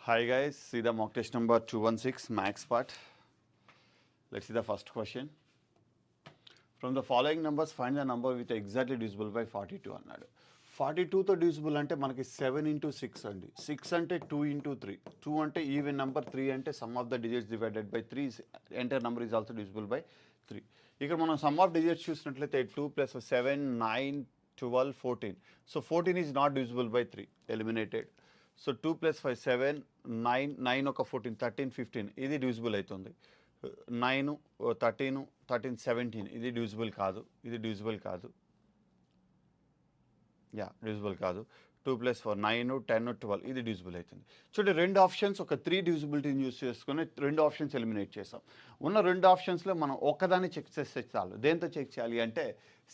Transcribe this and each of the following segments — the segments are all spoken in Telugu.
Hi guys, see the mock test number 216 max part. Let's see the first question. From the following numbers find the number with exactly divisible by 42 అన్నాడు. 42తో డివిజిబుల్ అంటే మనకి 7 ఇంటూ 6 అండి. 6 అంటే 2 ఇంటూ 3. 2 అంటే ఈవెన్ నెంబర్, 3 అంటే some of the digits divided by 3 entire number is also divisible by 3. ఇక్కడ మనం సమ్ ఆఫ్ డిజిట్స్ చూసినట్లయితే 2 plus 7 9 12 14. So 14 is not divisible by 3, eliminated. So 2 plus 5 7 9 9 ఒక 14 13 15 ఇది డివిజిబుల్ అవుతుంది. 9 13 13 17 ఇది డివిజిబుల్ కాదు, ఇది డివిజిబుల్ కాదు, డివిజిబుల్ కాదు. 2 ప్లస్ 4 9 10 12 ఇది డివిజిబుల్ అవుతుంది. చూడండి, రెండు ఆప్షన్స్ ఒక 3 డివిజిబిలిటీని యూస్ చేసుకుని రెండు ఆప్షన్స్ ఎలిమినేట్ చేసాం. ఉన్న రెండు ఆప్షన్స్లో మనం ఒక్కదాన్ని చెక్ చేస్తే చాలు. దేంతో చెక్ చేయాలి అంటే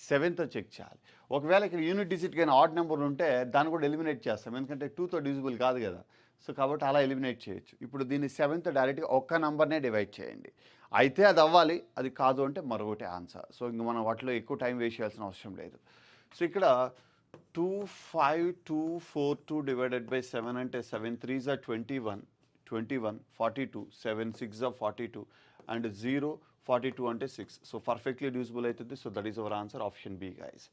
7తో చెక్ చేయాలి. ఒకవేళ ఇక్కడ యూనిట్ డిజిట్ కానీ ఆడ్ నెంబర్ ఉంటే దాన్ని కూడా ఎలిమినేట్ చేస్తాం, ఎందుకంటే 2తో డివిజిబుల్ కాదు కదా. సో కాబట్టి అలా ఎలిమినేట్ చేయొచ్చు. ఇప్పుడు దీన్ని 7తో డైరెక్ట్గా ఒక్క నెంబర్నే డివైడ్ చేయండి. అయితే అది అవ్వాలి, అది కాదు అంటే మరొకటి ఆన్సర్. సో ఇంక మనం వాటిలో ఎక్కువ టైం వేస్ట్ చేయాల్సిన అవసరం లేదు. సో ఇక్కడ 2 5 2 4 2 డివైడెడ్ బై 7 అంటే 7 3s are 21 42 7 6s are 42 and 0 42 అంటే 6. సో పర్ఫెక్ట్లీ డివిజిబుల్ అవుతుంది. So that is our answer, option B guys.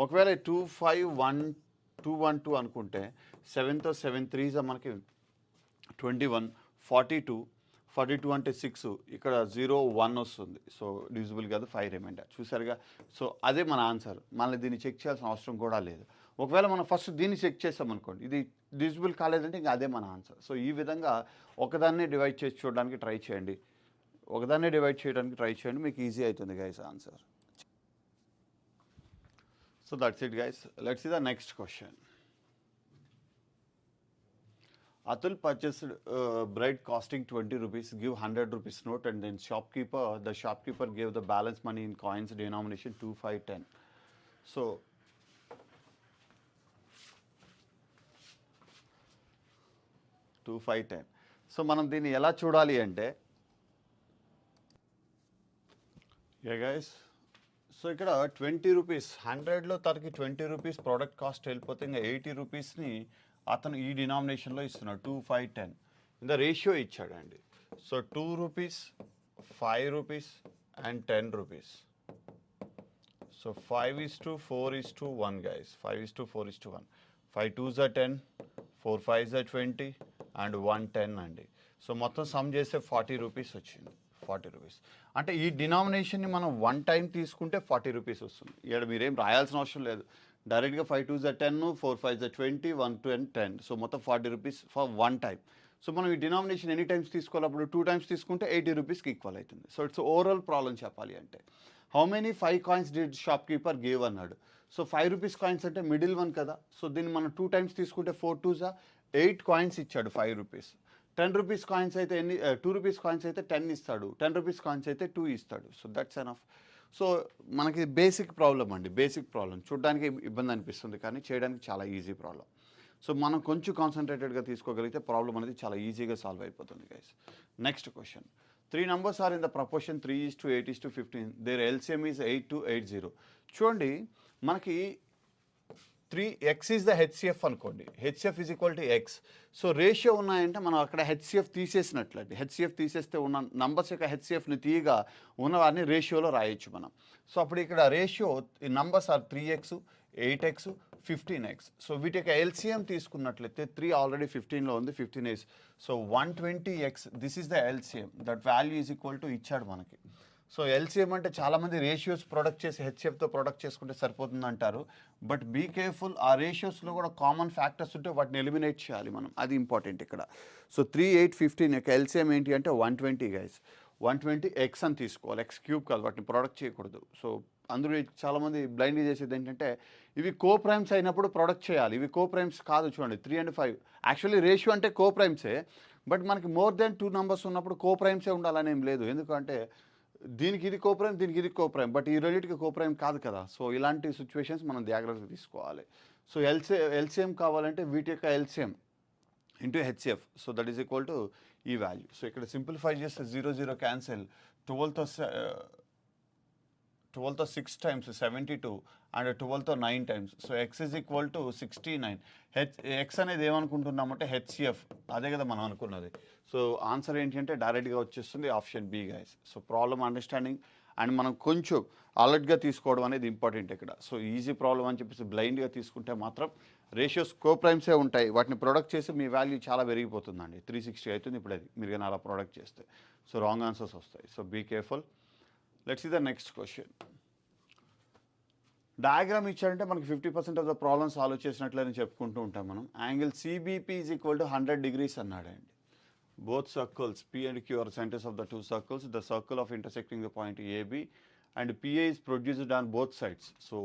ఒకవేళ 2 5 1 2 1 2 అనుకుంటే 7తో 7 3s మనకి 21 42 42 అంటే 6, ఇక్కడ 0 1 వస్తుంది. సో డివిజిబుల్ కాదు, 5 రిమైండర్. చూసారుగా. సో అదే మన ఆన్సర్, మళ్ళీ దీన్ని చెక్ చేయాల్సిన అవసరం కూడా లేదు. ఒకవేళ మనం ఫస్ట్ దీన్ని చెక్ చేసాం అనుకోండి, ఇది డివిజిబుల్ కాలేదంటే ఇంకా అదే మన ఆన్సర్. సో ఈ విధంగా ఒకదాన్నే డివైడ్ చేసి చూడడానికి ట్రై చేయండి, ఒకదాన్నే డివైడ్ చేయడానికి ట్రై చేయండి, మీకు ఈజీ అవుతుంది guys answer. So that's it guys. Let's see the next question. Atul purchased bread costing 20 rupees, give 100 rupees note, and then the shopkeeper gave the balance money in coins denomination 2, 5, 10. So, 2, 5, 10. So మనం దీన్ని ఎలా చూడాలి అంటే, గైస్, సో ఇక్కడ 20 రూపీస్ 100లో తనకి 20 రూపీస్ ప్రోడక్ట్ కాస్ట్ వెళ్ళిపోతే ఇంకా 80 రూపీస్ని అతను ఈ డినామినేషన్లో ఇస్తున్నాడు. 2, 5, 10 ఇంత రేషియో ఇచ్చాడండి. So 2 rupees 5 rupees and 10 rupees. So 5:4:1 guys, 5:4:1. 5 2s are 10, 4 5s are 20 and 1 10 అండి. సో మొత్తం సమ్ చేస్తే 40 రూపీస్ వచ్చింది. 40 రూపీస్ అంటే ఈ డినామినేషన్ని మనం 1 టైం తీసుకుంటే 40 రూపీస్ వస్తుంది. ఇక్కడ మీరేం రాయాల్సిన అవసరం లేదు, డైరెక్ట్గా 5 2s are 10, 4 5s are 20, 1 10. So మొత్తం 40 రూపీస్ ఫర్ 1 టైం. సో మనం ఈ డినామినేషన్ ఎనీ టైమ్స్ తీసుకోవాలప్పుడు 2 టైమ్స్ తీసుకుంటే 80 రూపీస్కి ఈక్వల్ అవుతుంది. సో ఇట్స్ ఓవరాల్ ప్రాబ్లం చెప్పాలి అంటే, how many 5 coins did shop keeper gave అన్నాడు. సో 5 రూపీస్ కాయిన్స్ అంటే మిడిల్ వన్ కదా. సో దీన్ని మనం 2 టైమ్స్ తీసుకుంటే 4 2s are 8 కాయిన్స్ ఇచ్చాడు 5 రూపీస్. 10 రూపీస్ కాయిన్స్ అయితే 2 రూపీస్ కాయిన్స్ అయితే 10 ఇస్తాడు, 10 రూపీస్ కాయిన్స్ అయితే 2 ఇస్తాడు. So that's enough. సో మనకి బేసిక్ ప్రాబ్లం అండి, బేసిక్ ప్రాబ్లం. చూడడానికి ఇబ్బంది అనిపిస్తుంది కానీ చేయడానికి చాలా ఈజీ ప్రాబ్లం. సో మనం కొంచెం కాన్సన్ట్రేటెడ్గా తీసుకోగలిగితే ప్రాబ్లం అనేది చాలా ఈజీగా సాల్వ్ అయిపోతుంది guys. Next question. 3 numbers are in the proportion 3:8:15. Their LCM is 8:80. చూడండి, మనకి 3x ఈజ్ ద హెచ్సిఎఫ్ అనుకోండి, HCF is equal to X. So ratio ఉన్నాయంటే మనం అక్కడ హెచ్సిఎఫ్ తీసేసినట్లండి. హెచ్సిఎఫ్ తీసేస్తే ఉన్న నంబర్స్ యొక్క హెచ్సిఎఫ్ని తీయగా ఉన్నవారిని రేషియోలో రాయొచ్చు మనం. సో అప్పుడు ఇక్కడ రేషియో ఈ numbers are 3x 8x 15x. So వీటి యొక్క ఎల్సిఎం తీసుకున్నట్లయితే 3 ఆల్రెడీ 15లో ఉంది, 15 so 120x. This is the LCM, that value is equal to ఇచ్చాడు మనకి. సో ఎల్సిఎం అంటే చాలామంది రేషియోస్ ప్రొడక్ట్ చేసి హెచ్సిఎఫ్తో ప్రొడక్ట్ చేసుకుంటే సరిపోతుంది అంటారు. బట్ బీ కేర్ఫుల్, ఆ రేషియోస్లో కూడా కామన్ ఫ్యాక్టర్స్ ఉంటే వాటిని ఎలిమినేట్ చేయాలి మనం, అది ఇంపార్టెంట్ ఇక్కడ. సో 3 8 15 యొక్క ఎల్సిఎం ఏంటి అంటే 120 గైస్. 120x అని తీసుకోవాలి, x క్యూబ్ కాదు, వాటిని ప్రొడక్ట్ చేయకూడదు. సో అందులో చాలామంది బ్లైండ్గా చేసేది ఏంటంటే ఇవి కో ప్రైమ్స్ అయినప్పుడు ప్రొడక్ట్ చేయాలి, ఇవి కో ప్రైమ్స్ కాదు. చూడండి 3 and 5 యాక్చువల్లీ రేషియో అంటే కో ప్రైమ్సే, బట్ మనకి మోర్ దెన్ 2 numbers ఉన్నప్పుడు కో ప్రైమ్సే ఉండాలని ఏం లేదు. ఎందుకంటే దీనికి ఇది కోప్రైమ్, దీనికి ఇది కోప్రైమ్, బట్ ఈ రెండింటికి కోప్రైమ్ కాదు కదా. సో ఇలాంటి సిచ్యువేషన్స్ మనం జాగ్రత్తగా తీసుకోవాలి. సో ఎల్సిఎం కావాలంటే వీటి యొక్క LCM into HCF. So that is equal to ఈ వాల్యూ. సో ఇక్కడ సింప్లిఫై చేస్తే 0 0 క్యాన్సిల్, 12తో 12తో 6 టైమ్స్ 72 అండ్ 12తో 9 times. So x is equal to 69. X అనేది ఏమనుకుంటున్నామంటే హెచ్సిఎఫ్, అదే కదా మనం అనుకున్నది. సో ఆన్సర్ ఏంటి అంటే డైరెక్ట్గా వచ్చేస్తుంది option B guys. So problem understanding and మనం కొంచెం అలర్ట్గా తీసుకోవడం అనేది ఇంపార్టెంట్ ఇక్కడ. సో ఈజీ ప్రాబ్లం అని చెప్పేసి బ్లైండ్గా తీసుకుంటే మాత్రం రేషియోస్ కోప్రైమ్సే ఉంటాయి, వాటిని ప్రొడక్ట్ చేసి మీ వాల్యూ చాలా పెరిగిపోతుందండి. 360 అవుతుంది ఇప్పుడు అది మీరు కానీ అలా ప్రొడక్ట్ చేస్తే. సో రాంగ్ ఆన్సర్స్ వస్తాయి. So be careful. Let's see the next question. Diagram ఇచ్చారంటే మనకి 50% ఆఫ్ ద ప్రాబ్లమ్ సాల్వ్ చేసినట్లని చెప్పుకుంటూ ఉంటాం మనం. Angle CBP is equal to 100 degrees అన్నాడండి. Both circles P and Q are centers of the two circles. The circle of intersecting the point AB and PA is produced on both sides. So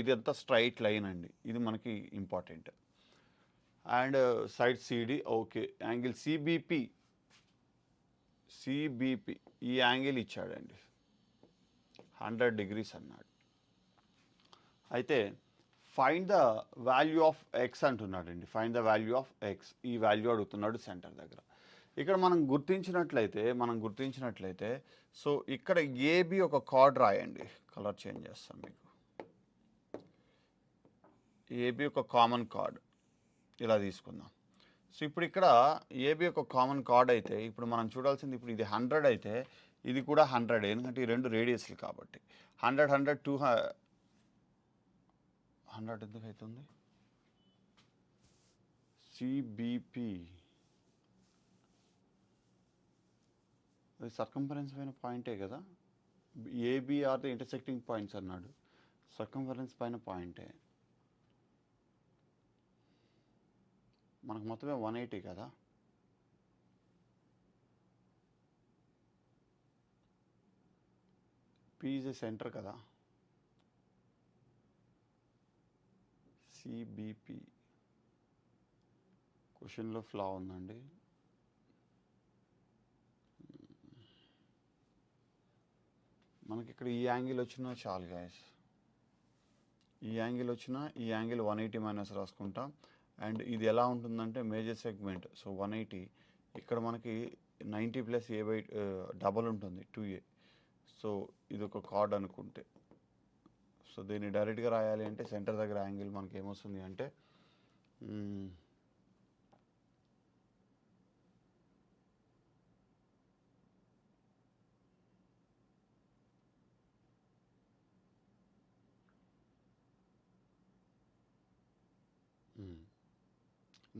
ఇదంతా స్ట్రైట్ లైన్ అండి, ఇది మనకి important. And side CD okay. Angle CBP ఈ యాంగిల్ ఇచ్చాడండి 100 degrees అన్నాడు. అయితే find the value of x అంటున్నాడండి. Find the value of x, ఈ వాల్యూ అడుగుతున్నాడు సెంటర్ దగ్గర. ఇక్కడ మనం గుర్తించినట్లయితే సో ఇక్కడ ఏబి ఒక కార్డ్ రాయండి. కలర్ చేంజ్ చేస్తాం మీకు. ఏబి ఒక కామన్ కార్డ్ ఇలా తీసుకుందాం. సో ఇప్పుడు ఇక్కడ ఏబి ఒక కామన్ కార్డ్ అయితే ఇప్పుడు మనం చూడాల్సింది, ఇప్పుడు ఇది 100 అయితే ఇది కూడా 100, ఎందుకంటే ఈ రెండు రేడియస్లు కాబట్టి. 100 100 200 ఎందుకు అవుతుంది? సిబిపి అది సర్కంఫరెన్స్ పైన పాయింటే కదా. AB are the intersecting points అన్నాడు, సర్కంఫరెన్స్ పైన పాయింటే. మనకు మొత్తమే 180 కదా. పి ఈజ్ ఎ సెంటర్ కదా. సిబిపి క్వశ్చన్లో ఫ్లా ఉందండి. మనకి ఇక్కడ ఈ యాంగిల్ వచ్చినా చాలు గాయస్. ఈ యాంగిల్ వచ్చినా ఈ యాంగిల్ 180 మైనస్ రాసుకుంటాం. అండ్ ఇది ఎలా ఉంటుందంటే మేజర్ సెగ్మెంట్, సో 180. ఇక్కడ మనకి 90 ప్లస్ ఏ బై డబల్ ఉంటుంది 2a. సో ఇది ఒక కార్డ్ అనుకుంటే, సో దీన్ని డైరెక్ట్గా రాయాలి అంటే సెంటర్ దగ్గర యాంగిల్ మనకి ఏమొస్తుంది అంటే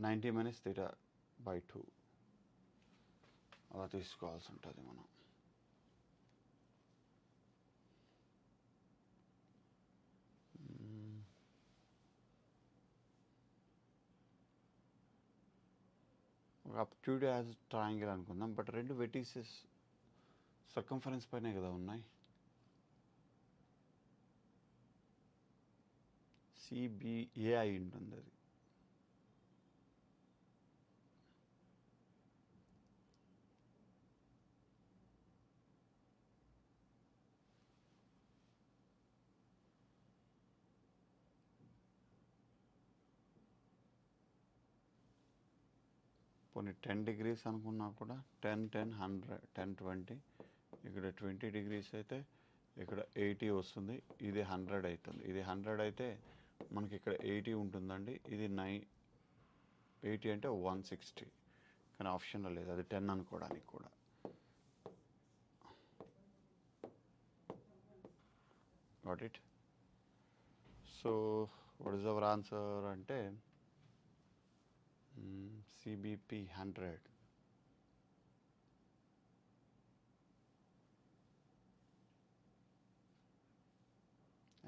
90 మైనస్ థీటా బై 2 అలా తీసుకోవాల్సి ఉంటుంది మనం. అప్ట్యూడ్ యాజ్ ట్రయాంగిల్ అనుకుందాం, బట్ రెండు వెర్టిసెస్ సర్కంఫరెన్స్ పైనే కదా ఉన్నాయి. సిబిఏ అయి ఉంటుంది అది. పోనీ 10 degrees అనుకున్నా కూడా 10 10 100 10 20, ఇక్కడ 20 degrees అయితే ఇక్కడ 80 వస్తుంది. ఇది 100 అవుతుంది. ఇది 100 అయితే మనకి ఇక్కడ 80 ఉంటుందండి. ఇది 80 అంటే 160, కానీ ఆప్షన్లో లేదు, అది 10 అనుకోవడానికి కూడా. Got it. So what is our answer అంటే సిబిపి 100.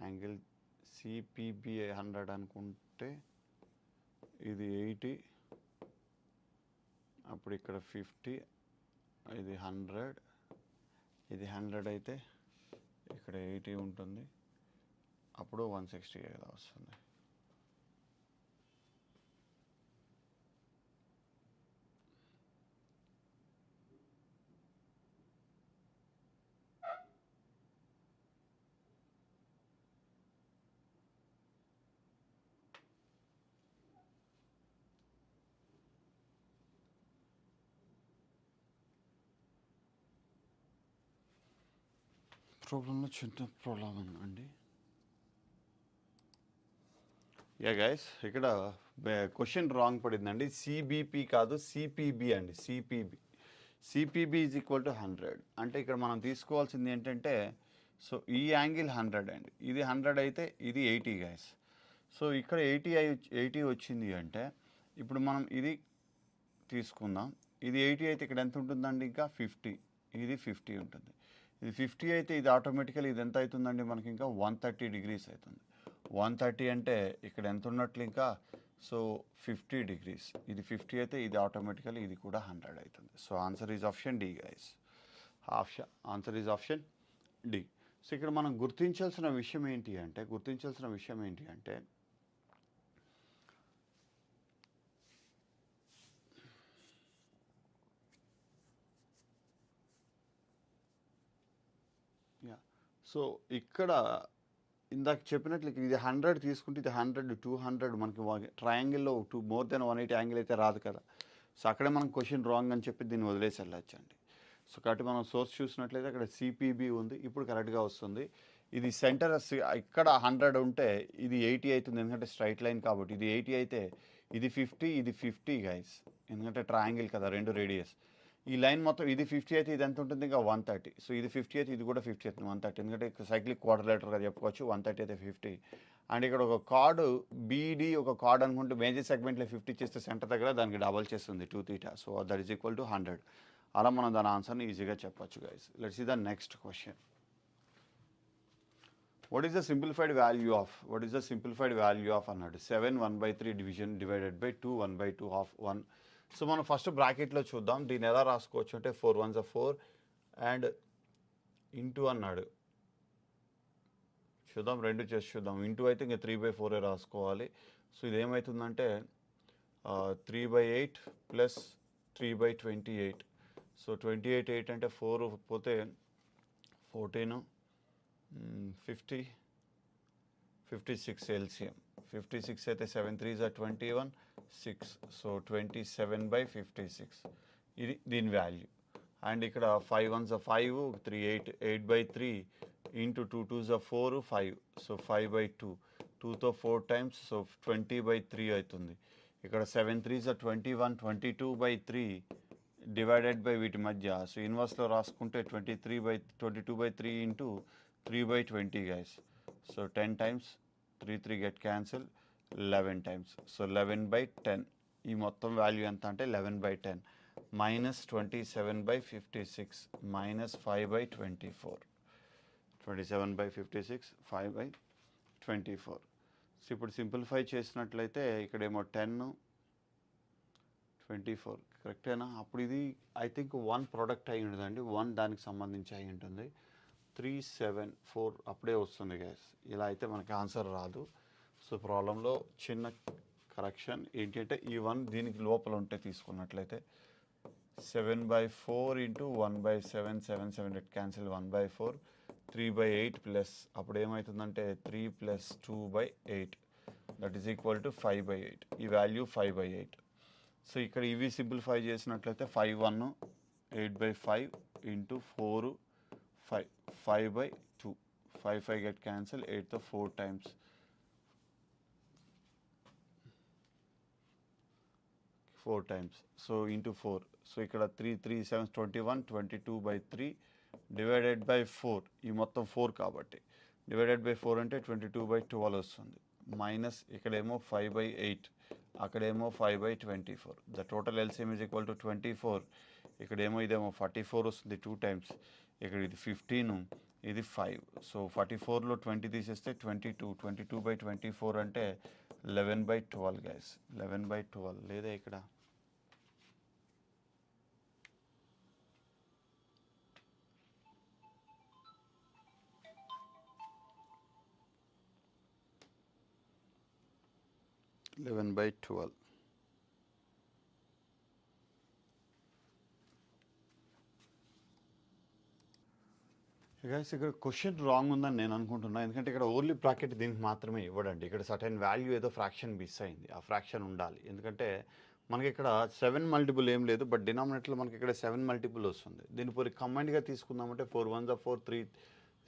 యాంగిల్ సిపిబిఐ 100 అనుకుంటే ఇది 80, అప్పుడు ఇక్కడ 50, ఇది 100, ఇది 100 అయితే ఇక్కడ 80 ఉంటుంది, అప్పుడు 160 కదా వస్తుంది. ప్రాబ్లంలో చిన్న ప్రాబ్లం ఉందండి. యా గైస్, ఇక్కడ క్వశ్చన్ రాంగ్ పడిందండి. సిబిపి కాదు, సిపిబి అండి. CPB is equal to 100. అంటే ఇక్కడ మనం తీసుకోవాల్సింది ఏంటంటే, సో ఈ యాంగిల్ 100 అండి, ఇది 100 అయితే ఇది 80 గైస్. సో ఇక్కడ 80 వచ్చింది అంటే ఇప్పుడు మనం ఇది తీసుకుందాం. ఇది 80 అయితే ఇక్కడ ఎంత ఉంటుందండి? ఇంకా 50. ఇది 50 ఉంటుంది. ఇది 50 అయితే ఇది ఆటోమేటికల్ ఇది ఎంత అవుతుందండి మనకి? ఇంకా 130 డిగ్రీస్ అవుతుంది. 130 అంటే ఇక్కడ ఎంత ఉన్నట్లు ఇంకా? So 50 degrees. ఇది 50 అయితే ఇది ఆటోమేటికల్ ఇది కూడా 100 అవుతుంది. So answer is option D guys. Answer is option D. So ఇక్కడ మనం గుర్తించాల్సిన విషయం ఏంటి అంటే సో ఇక్కడ ఇందాక చెప్పినట్లు ఇది 100 తీసుకుంటే ఇది 100, 200 మనకి ట్రయాంగిల్లో మోర్ దెన్ 180 యాంగిల్ అయితే రాదు కదా. సో అక్కడే మనం క్వశ్చన్ రాంగ్ అని చెప్పి దీన్ని వదిలేసి వెళ్ళొచ్చండి. సో కాబట్టి మనం సోర్స్ చూసినట్లయితే అక్కడ సిపిబి ఉంది, ఇప్పుడు కరెక్ట్గా వస్తుంది. ఇది సెంటర్ ఇక్కడ 100 ఉంటే ఇది 80 అవుతుంది, ఎందుకంటే స్ట్రైట్ లైన్ కాబట్టి. ఇది 80 అయితే ఇది 50, ఇది 50 గైస్, ఎందుకంటే ట్రయాంగిల్ కదా, రెండు రేడియస్. ఈ లైన్ మొత్తం ఇది 50 అయితే ఇది ఎంత ఉంటుంది? ఇంకా 130. సో ఇది 50 అయితే ఇది కూడా 50 అవుతుంది, 130. ఎందుకంటే సైక్లిక్ క్వాడ్రిలేటర్గా చెప్పుకోవచ్చు. 130 అయితే 50. అండ్ ఇక్కడ ఒక కార్డు బీడీ ఒక కార్డ్ అనుకుంటే మేజర్ సెగ్మెంట్లో 50 చేస్తే సెంటర్ దగ్గర దానికి డబల్ చేస్తుంది 2θ. So that is equal to 100. అలా మనం దాని ఆన్సర్ని ఈజీగా చెప్పొచ్చు guys. Let's see the next question. What is the simplified value of అన్నాడు. 7 1/3 division divided by 2 1/2 of 1. So మనం ఫస్ట్ బ్రాకెట్లో చూద్దాం. దీన్ని ఎలా రాసుకోవచ్చు అంటే 4 1s 4 అండ్ ఇంటూ అన్నాడు. చూద్దాం, రెండు చేసి చూద్దాం. ఇంటూ అయితే ఇంకా 3/4 రాసుకోవాలి. So ఇదేమవుతుందంటే 3/8 plus 3/28. సో 28 8 అంటే 4 పోతే 14 50 56 ఎల్సిఎం. 56 అయితే 7 3s 21 6. సో 27/56 ఇది దీని వాల్యూ. అండ్ ఇక్కడ 5 1s 5 3 8 8/3 ఇంటూ 2 2s 4 5. సో 5/2 2తో 4 టైమ్స్. సో 20/3 అవుతుంది. ఇక్కడ 7 3s 21 22/3 డివైడెడ్ బై వీటి మధ్య. సో ఇన్వర్స్లో రాసుకుంటే 22/3 into 3/20 guys. So 10 times 3 3 get cancel 11 times. So 11/10. ఈ మొత్తం వాల్యూ ఎంత అంటే 11/10 మైనస్ 27/56 మైనస్ 5/24. 27/56 5/24. సో ఇప్పుడు సింప్లిఫై చేసినట్లయితే ఇక్కడేమో 10 24 కరెక్టేనా? అప్పుడు ఇది ఐ థింక్ 1 ప్రోడక్ట్ అయి ఉంటుందండి, 1 దానికి సంబంధించి అయి ఉంటుంది. 3 7 4 అప్పుడే వస్తుంది గ్యాస్. ఇలా అయితే మనకి ఆన్సర్ రాదు. సో ప్రాబ్లంలో చిన్న కరెక్షన్ ఏంటంటే ఈ 1 దీనికి లోపల ఉంటే తీసుకున్నట్లయితే 7/4 ఇంటూ 1/7 7 7 క్యాన్సిల్ 1/4 3/8 ప్లస్ అప్పుడు ఏమవుతుందంటే 3 + 2/8 దట్ ఈస్ ఈక్వల్ టు 5/8. ఈ వాల్యూ 5/8. సో ఇక్కడ ఇవి సింప్లిఫై చేసినట్లయితే 5 1 8/5 ఇంటూ 4 5 5/2 5 5 గెట్ క్యాన్సిల్ 8తో 4 times 4 times. So into 4. So ఇక్కడ 3 3 7 21 22/3 డివైడెడ్ బై 4. ఈ మొత్తం 4 కాబట్టి డివైడెడ్ బై 4 అంటే 22/12 వస్తుంది. మైనస్ ఇక్కడేమో 5/8 అక్కడేమో 5/24. The total LCM is equal to 24. ఇక్కడేమో ఇదేమో 44 వస్తుంది 2 టైమ్స్. ఇక్కడ ఇది 15 ఇది 5. సో 44లో 20 తీసేస్తే 22. 22/24 అంటే 11/12 గైస్. 11/12 లేదా ఇక్కడ 11/12. గైస్ ఇక్కడ క్వశ్చన్ రాంగ్ ఉందని నేను అనుకుంటున్నాను, ఎందుకంటే ఇక్కడ ఓన్లీ బ్రాకెట్ దీనికి మాత్రమే ఇవ్వడండి. ఇక్కడ సర్టెన్ వాల్యూ ఏదో ఫ్రాక్షన్ మిస్ అయింది, ఆ ఫ్రాక్షన్ ఉండాలి. ఎందుకంటే మనకి ఇక్కడ 7 మల్టిపుల్ ఏం లేదు, బట్ డినామినేటర్లో మనకి ఇక్కడ 7 మల్టిపుల్ వస్తుంది. దీని పోయి కంబైన్డ్గా తీసుకుందామంటే 4 1s 4 3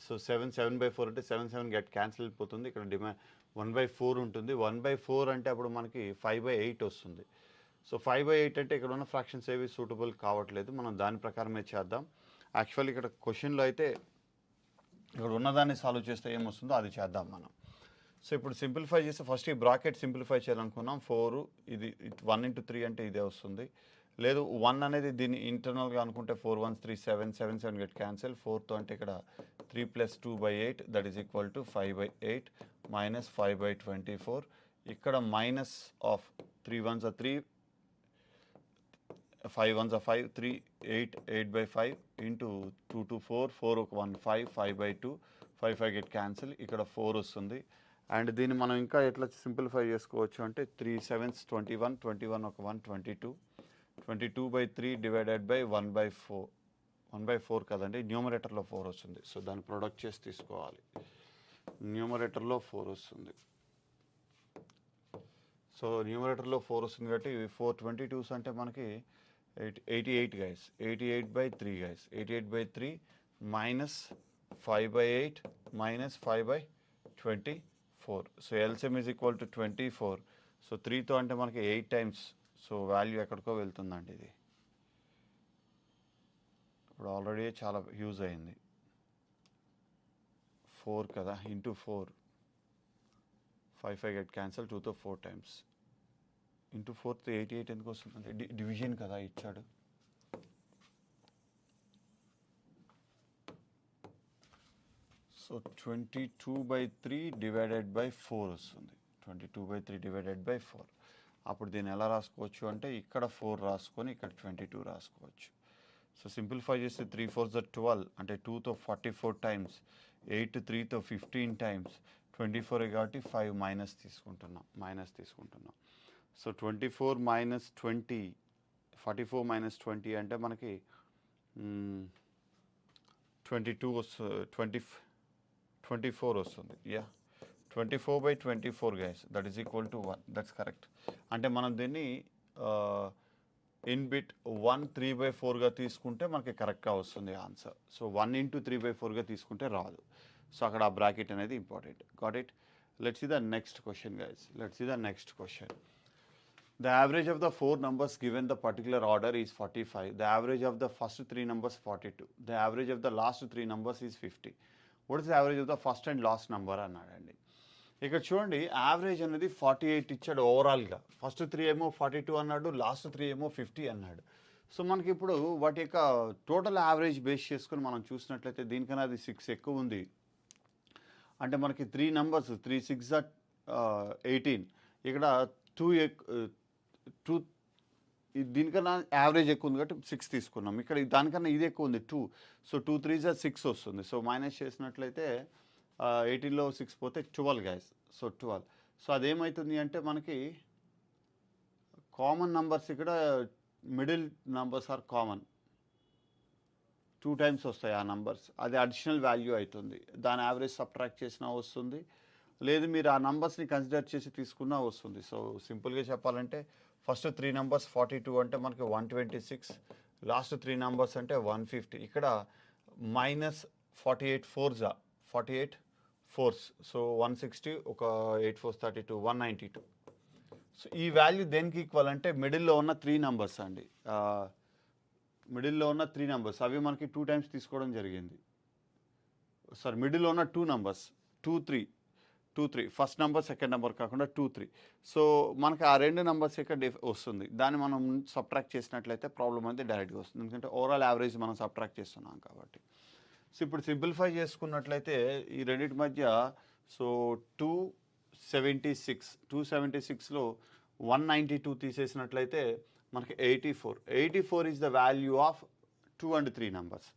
సో 7/4 అంటే 7 గెట్ క్యాన్సిల్ అయిపోతుంది. ఇక్కడ డిమాండ్ 1/4 ఉంటుంది. 1/4 అంటే అప్పుడు మనకి 5/8 వస్తుంది. సో 5/8 అంటే ఇక్కడ ఉన్న ఫ్రాక్షన్స్ ఏవి సూటబుల్ కావట్లేదు. మనం దాని ప్రకారమే చేద్దాం. యాక్చువల్లీ ఇక్కడ క్వశ్చన్లో అయితే ఇక్కడ ఉన్నదాన్ని సాల్వ్ చేస్తే ఏమొస్తుందో అది చేద్దాం మనం. సో ఇప్పుడు సింప్లిఫై చేస్తే ఫస్ట్ ఈ బ్రాకెట్ సింప్లిఫై చేయాలనుకున్నాం. 4 ఇది 1 into 3 అంటే ఇదే వస్తుంది. లేదు 1 అనేది దీన్ని ఇంటర్నల్గా అనుకుంటే 4 1s 3 7 గెట్ క్యాన్సిల్. 4తో అంటే ఇక్కడ 3 + 2/8 that is equal to 5/8 minus 5/24. ఇక్కడ minus of 3 1s are 3 5 1s are 5 3 8/5 into 2 2 4 4 ఒక 1 5 5/2 5 గెట్ క్యాన్సిల్. ఇక్కడ 4 వస్తుంది. అండ్ దీన్ని మనం ఇంకా ఎట్లా సింప్లిఫై చేసుకోవచ్చు అంటే 3 7s 21 21 ఒక 1 22 22/3 డివైడెడ్ బై 1/4 1/4 కదండి. న్యూమరేటర్లో 4 వస్తుంది. సో దాన్ని ప్రొడక్ట్ చేసి తీసుకోవాలి. న్యూమరేటర్లో 4 వస్తుంది. సో న్యూమరేటర్లో 4 వస్తుంది కాబట్టి 4 22s అంటే మనకి 88 guys. 88/3 guys. 88/3 minus 5/8 minus 5/24. So LCM is equal to 24. So 3తో అంటే మనకి 8 టైమ్స్. సో వాల్యూ ఎక్కడికో వెళ్తుందండి ఇది. ఇప్పుడు ఆల్రెడీ చాలా యూజ్ అయింది. 4 కదా ఇంటూ 4 5 గెట్ క్యాన్సిల్. 2తో 4 టైమ్స్ ఇంటూ 4తో 88 ఎందుకు వస్తుందంటే డివిజన్ కదా ఇచ్చాడు. సో 22/3 డివైడెడ్ బై 4 వస్తుంది. 22/3 డివైడెడ్ బై 4. అప్పుడు దీన్ని ఎలా రాసుకోవచ్చు అంటే ఇక్కడ 4 రాసుకొని ఇక్కడ 22 రాసుకోవచ్చు. సో సింప్లిఫై చేస్తే 3 4s are 12 అంటే 2తో 44 టైమ్స్ 8 3తో 15 టైమ్స్ 24 కాబట్టి 5 మైనస్ తీసుకుంటున్నాం. సో 24 మైనస్ 20 44 మైనస్ 20 అంటే మనకి 22 వస్తుంది. 24 వస్తుంది. 24/24 guys that is equal to 1. That's correct. అంటే మనం దీన్ని ఇన్ బిట్ 1 3/4గా తీసుకుంటే మనకి కరెక్ట్గా వస్తుంది ఆన్సర్. సో 1 into 3/4గా తీసుకుంటే రాదు. సో అక్కడ ఆ బ్రాకెట్ అనేది important. Got it. Let's see the next question guys. The average of the 4 numbers given the particular order is 45. The average of the first 3 numbers 42. The average of the last 3 numbers is 50. What is the average of the first and last number అన్నాడండి. ఇక్కడ చూడండి యావరేజ్ అనేది 48 ఇచ్చాడు ఓవరాల్గా. ఫస్ట్ 3 ఏమో 42 అన్నాడు, లాస్ట్ 3 ఏమో 50 అన్నాడు. సో మనకి ఇప్పుడు వాటి యొక్క టోటల్ యావరేజ్ బేస్ చేసుకుని మనం చూసినట్లయితే దీనికన్నా అది 6 ఎక్కువ ఉంది. అంటే మనకి 3 numbers 3 6 are 18. ఇక్కడ 2 దీనికన్నా యావరేజ్ ఎక్కువ ఉంది కాబట్టి 6 తీసుకున్నాం. ఇక్కడ దానికన్నా ఇది ఎక్కువ ఉంది 2. సో 2 3s are 6 వస్తుంది. సో మైనస్ చేసినట్లయితే 18లో 6 పోతే 12 గైస్. సో 12. సో అదేమవుతుంది అంటే మనకి కామన్ నంబర్స్ ఇక్కడ middle numbers are common 2 times వస్తాయి ఆ నంబర్స్. అది అడిషనల్ వాల్యూ అవుతుంది. దాని యావరేజ్ సబ్ట్రాక్ట్ చేసినా వస్తుంది, లేదు మీరు ఆ నంబర్స్ని కన్సిడర్ చేసి తీసుకున్నా వస్తుంది. సో సింపుల్గా చెప్పాలంటే ఫస్ట్ 3 numbers 42 అంటే మనకి 126, లాస్ట్ 3 numbers అంటే 150. ఇక్కడ మైనస్ 48 4s. సో 160 ఒక 8 4s 32 192. సో ఈ వాల్యూ దేనికి ఈక్వల్ అంటే మిడిల్లో ఉన్న 3 numbers అండి. మిడిల్లో ఉన్న 3 numbers అవి మనకి 2 టైమ్స్ తీసుకోవడం జరిగింది. సారీ మిడిల్లో ఉన్న 2 numbers 2 3 first number second number కాకుండా 2 3. సో మనకి ఆ 2 numbers ఇక్కడ వస్తుంది. దాన్ని మనం సబ్ట్రాక్ట్ చేసినట్లయితే ప్రాబ్లం అనేది డైరెక్ట్గా వస్తుంది, ఎందుకంటే ఓవరాల్ యావరేజ్ మనం సబ్ట్రాక్ట్ చేస్తున్నాం కాబట్టి. సో ఇప్పుడు సింప్లిఫై చేసుకున్నట్లయితే ఈ రెండింటి మధ్య సో 276లో 192 తీసేసినట్లయితే మనకి 84 is the value of 2 and 3 numbers.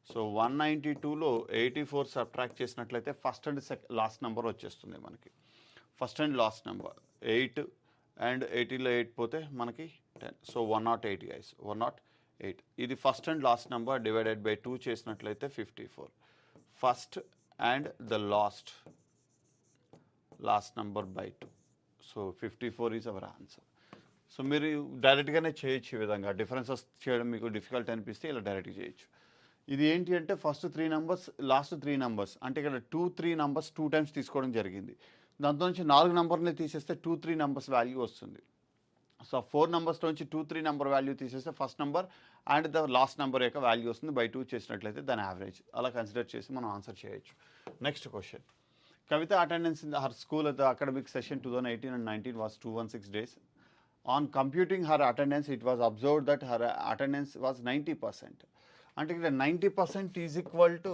So 192లో 84 సబ్ట్రాక్ట్ చేసినట్లయితే ఫస్ట్ అండ్ లాస్ట్ నెంబర్ వచ్చేస్తుంది మనకి. First and last number 8 and 80లో 8 పోతే మనకి 10. So 108 guys 108. ఇది first and last number divided by 2 చేసినట్లయితే 54. First and the last number by 2. So 54 is our answer. So మీరు డైరెక్ట్గానే చేయొచ్చు. ఈ విధంగా డిఫరెన్సెస్ చేయడం మీకు డిఫికల్ట్ అనిపిస్తే ఇలా డైరెక్ట్గా చేయొచ్చు. ఇది ఏంటి అంటే ఫస్ట్ 3 నంబర్స్, లాస్ట్ 3 నంబర్స్. అంటే ఇక్కడ 2, 3 నంబర్స్ 2 టైమ్స్ తీసుకోవడం జరిగింది. దాంతో నుంచి 4 నంబర్‌ని తీసేస్తే 2, 3 నంబర్స్ వాల్యూ వస్తుంది. సో 4 నంబర్స్‌లో నుంచి 2, 3 నంబర్ వాల్యూ తీసేస్తే first number and the last number యొక్క వాల్యూ వస్తుంది. బై 2 చేసినట్లయితే దాని యావరేజ్. అలా కన్సిడర్ చేసి మనం ఆన్సర్ చేయొచ్చు. Next question. Kavitha attendance in her school at the academic session 2018 and 19 was 216 days. On computing her attendance, it was observed that her attendance was 90%. అంటే ఇక్కడ 90% ఈజ్ ఈక్వల్ టు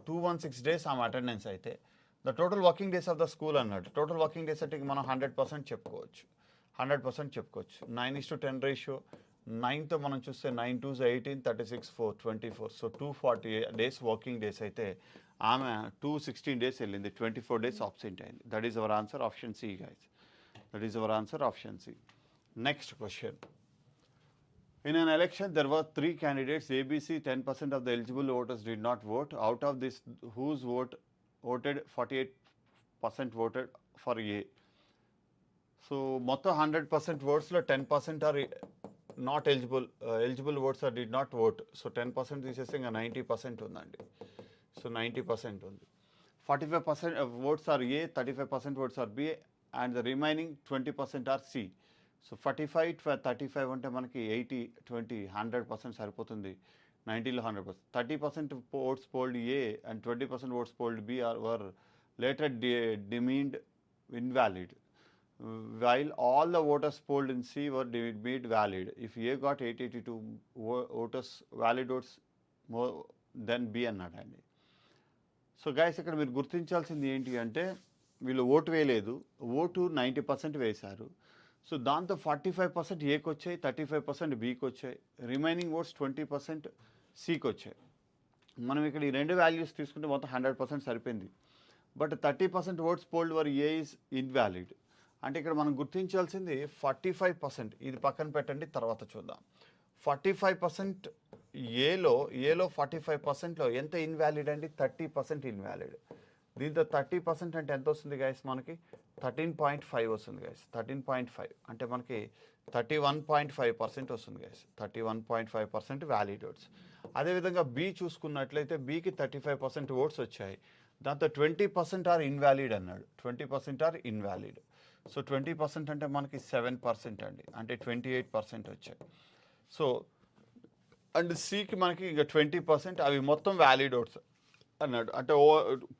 216 డేస్ ఆమె అటెండెన్స్ అయితే the total working days of the school అన్నట్టు. టోటల్ వర్కింగ్ డేస్ అంటే మనం 100% చెప్పుకోవచ్చు. 100% చెప్పుకోవచ్చు. 9:10 రేషియో. 9తో మనం చూస్తే 9 2s 18, 36 4 24. So 240 days working days అయితే ఆమె 216 డేస్ వెళ్ళింది. 24 డేస్ ఆబ్సెంట్ అయింది. That is our answer option C guys. That is our answer option C. Next question. In an election, there were 3 candidates. ABC, 10% of the eligible voters did not vote. Out of this, whose vote voted 48% voted for A. So, మొత్తం 100% votes లో 10% are not eligible. Eligible votes are did not vote. So, 10% తీసేస్తే ఇంకా 90% ఉందండి. సో 90% ఉంది. 45% votes are A, 35% votes are B, and the remaining 20% are C. So 45 35 అంటే మనకి 80 20 100% సరిపోతుంది. 90లో 100%. 30% votes polled A and 20% votes polled B were later deemed invalid, while all the voters polled in C were deemed valid. If A got 882 voters, valid votes more than B అన్నాడండి. సో గైస్ ఇక్కడ మీరు గుర్తించాల్సింది ఏంటి అంటే వీళ్ళు ఓటు వేయలేదు, ఓటు 90% వేశారు. సో దాంతో 45% ఏకి వచ్చాయి, 35% బీకి వచ్చాయి, రిమైనింగ్ ఓట్స్ 20% సికి వచ్చాయి. మనం ఇక్కడ ఈ 2 వాల్యూస్ తీసుకుంటే మొత్తం 100% సరిపోయింది. But 30% oats fold were A is invalid. అంటే ఇక్కడ మనం గుర్తించాల్సింది 45%. ఇది పక్కన పెట్టండి, తర్వాత చూద్దాం. 45% ఏలో 45%లో ఎంత ఇన్వాలిడ్ అండి? 30% ఇన్వాలిడ్. దీంతో 30% అంటే ఎంత వస్తుంది గైస్? మనకి 13.5 వస్తుంది గైస్. 13.5 అంటే మనకి 31.5% వస్తుంది గైస్. 31.5% valid votes. అదేవిధంగా బి చూసుకున్నట్లయితే బీకి 35% ఓట్స్ వచ్చాయి. దాంతో 20% ఆర్ ఇన్వాలిడ్ అన్నాడు. 20% ఆర్ ఇన్వాలిడ్. సో 20% అంటే మనకి 7% అండి. అంటే 28% వచ్చాయి. సో అండ్ సికి మనకి ఇంకా 20%, అవి మొత్తం వ్యాలిడ్ ఓట్స్ అన్నాడు. అంటే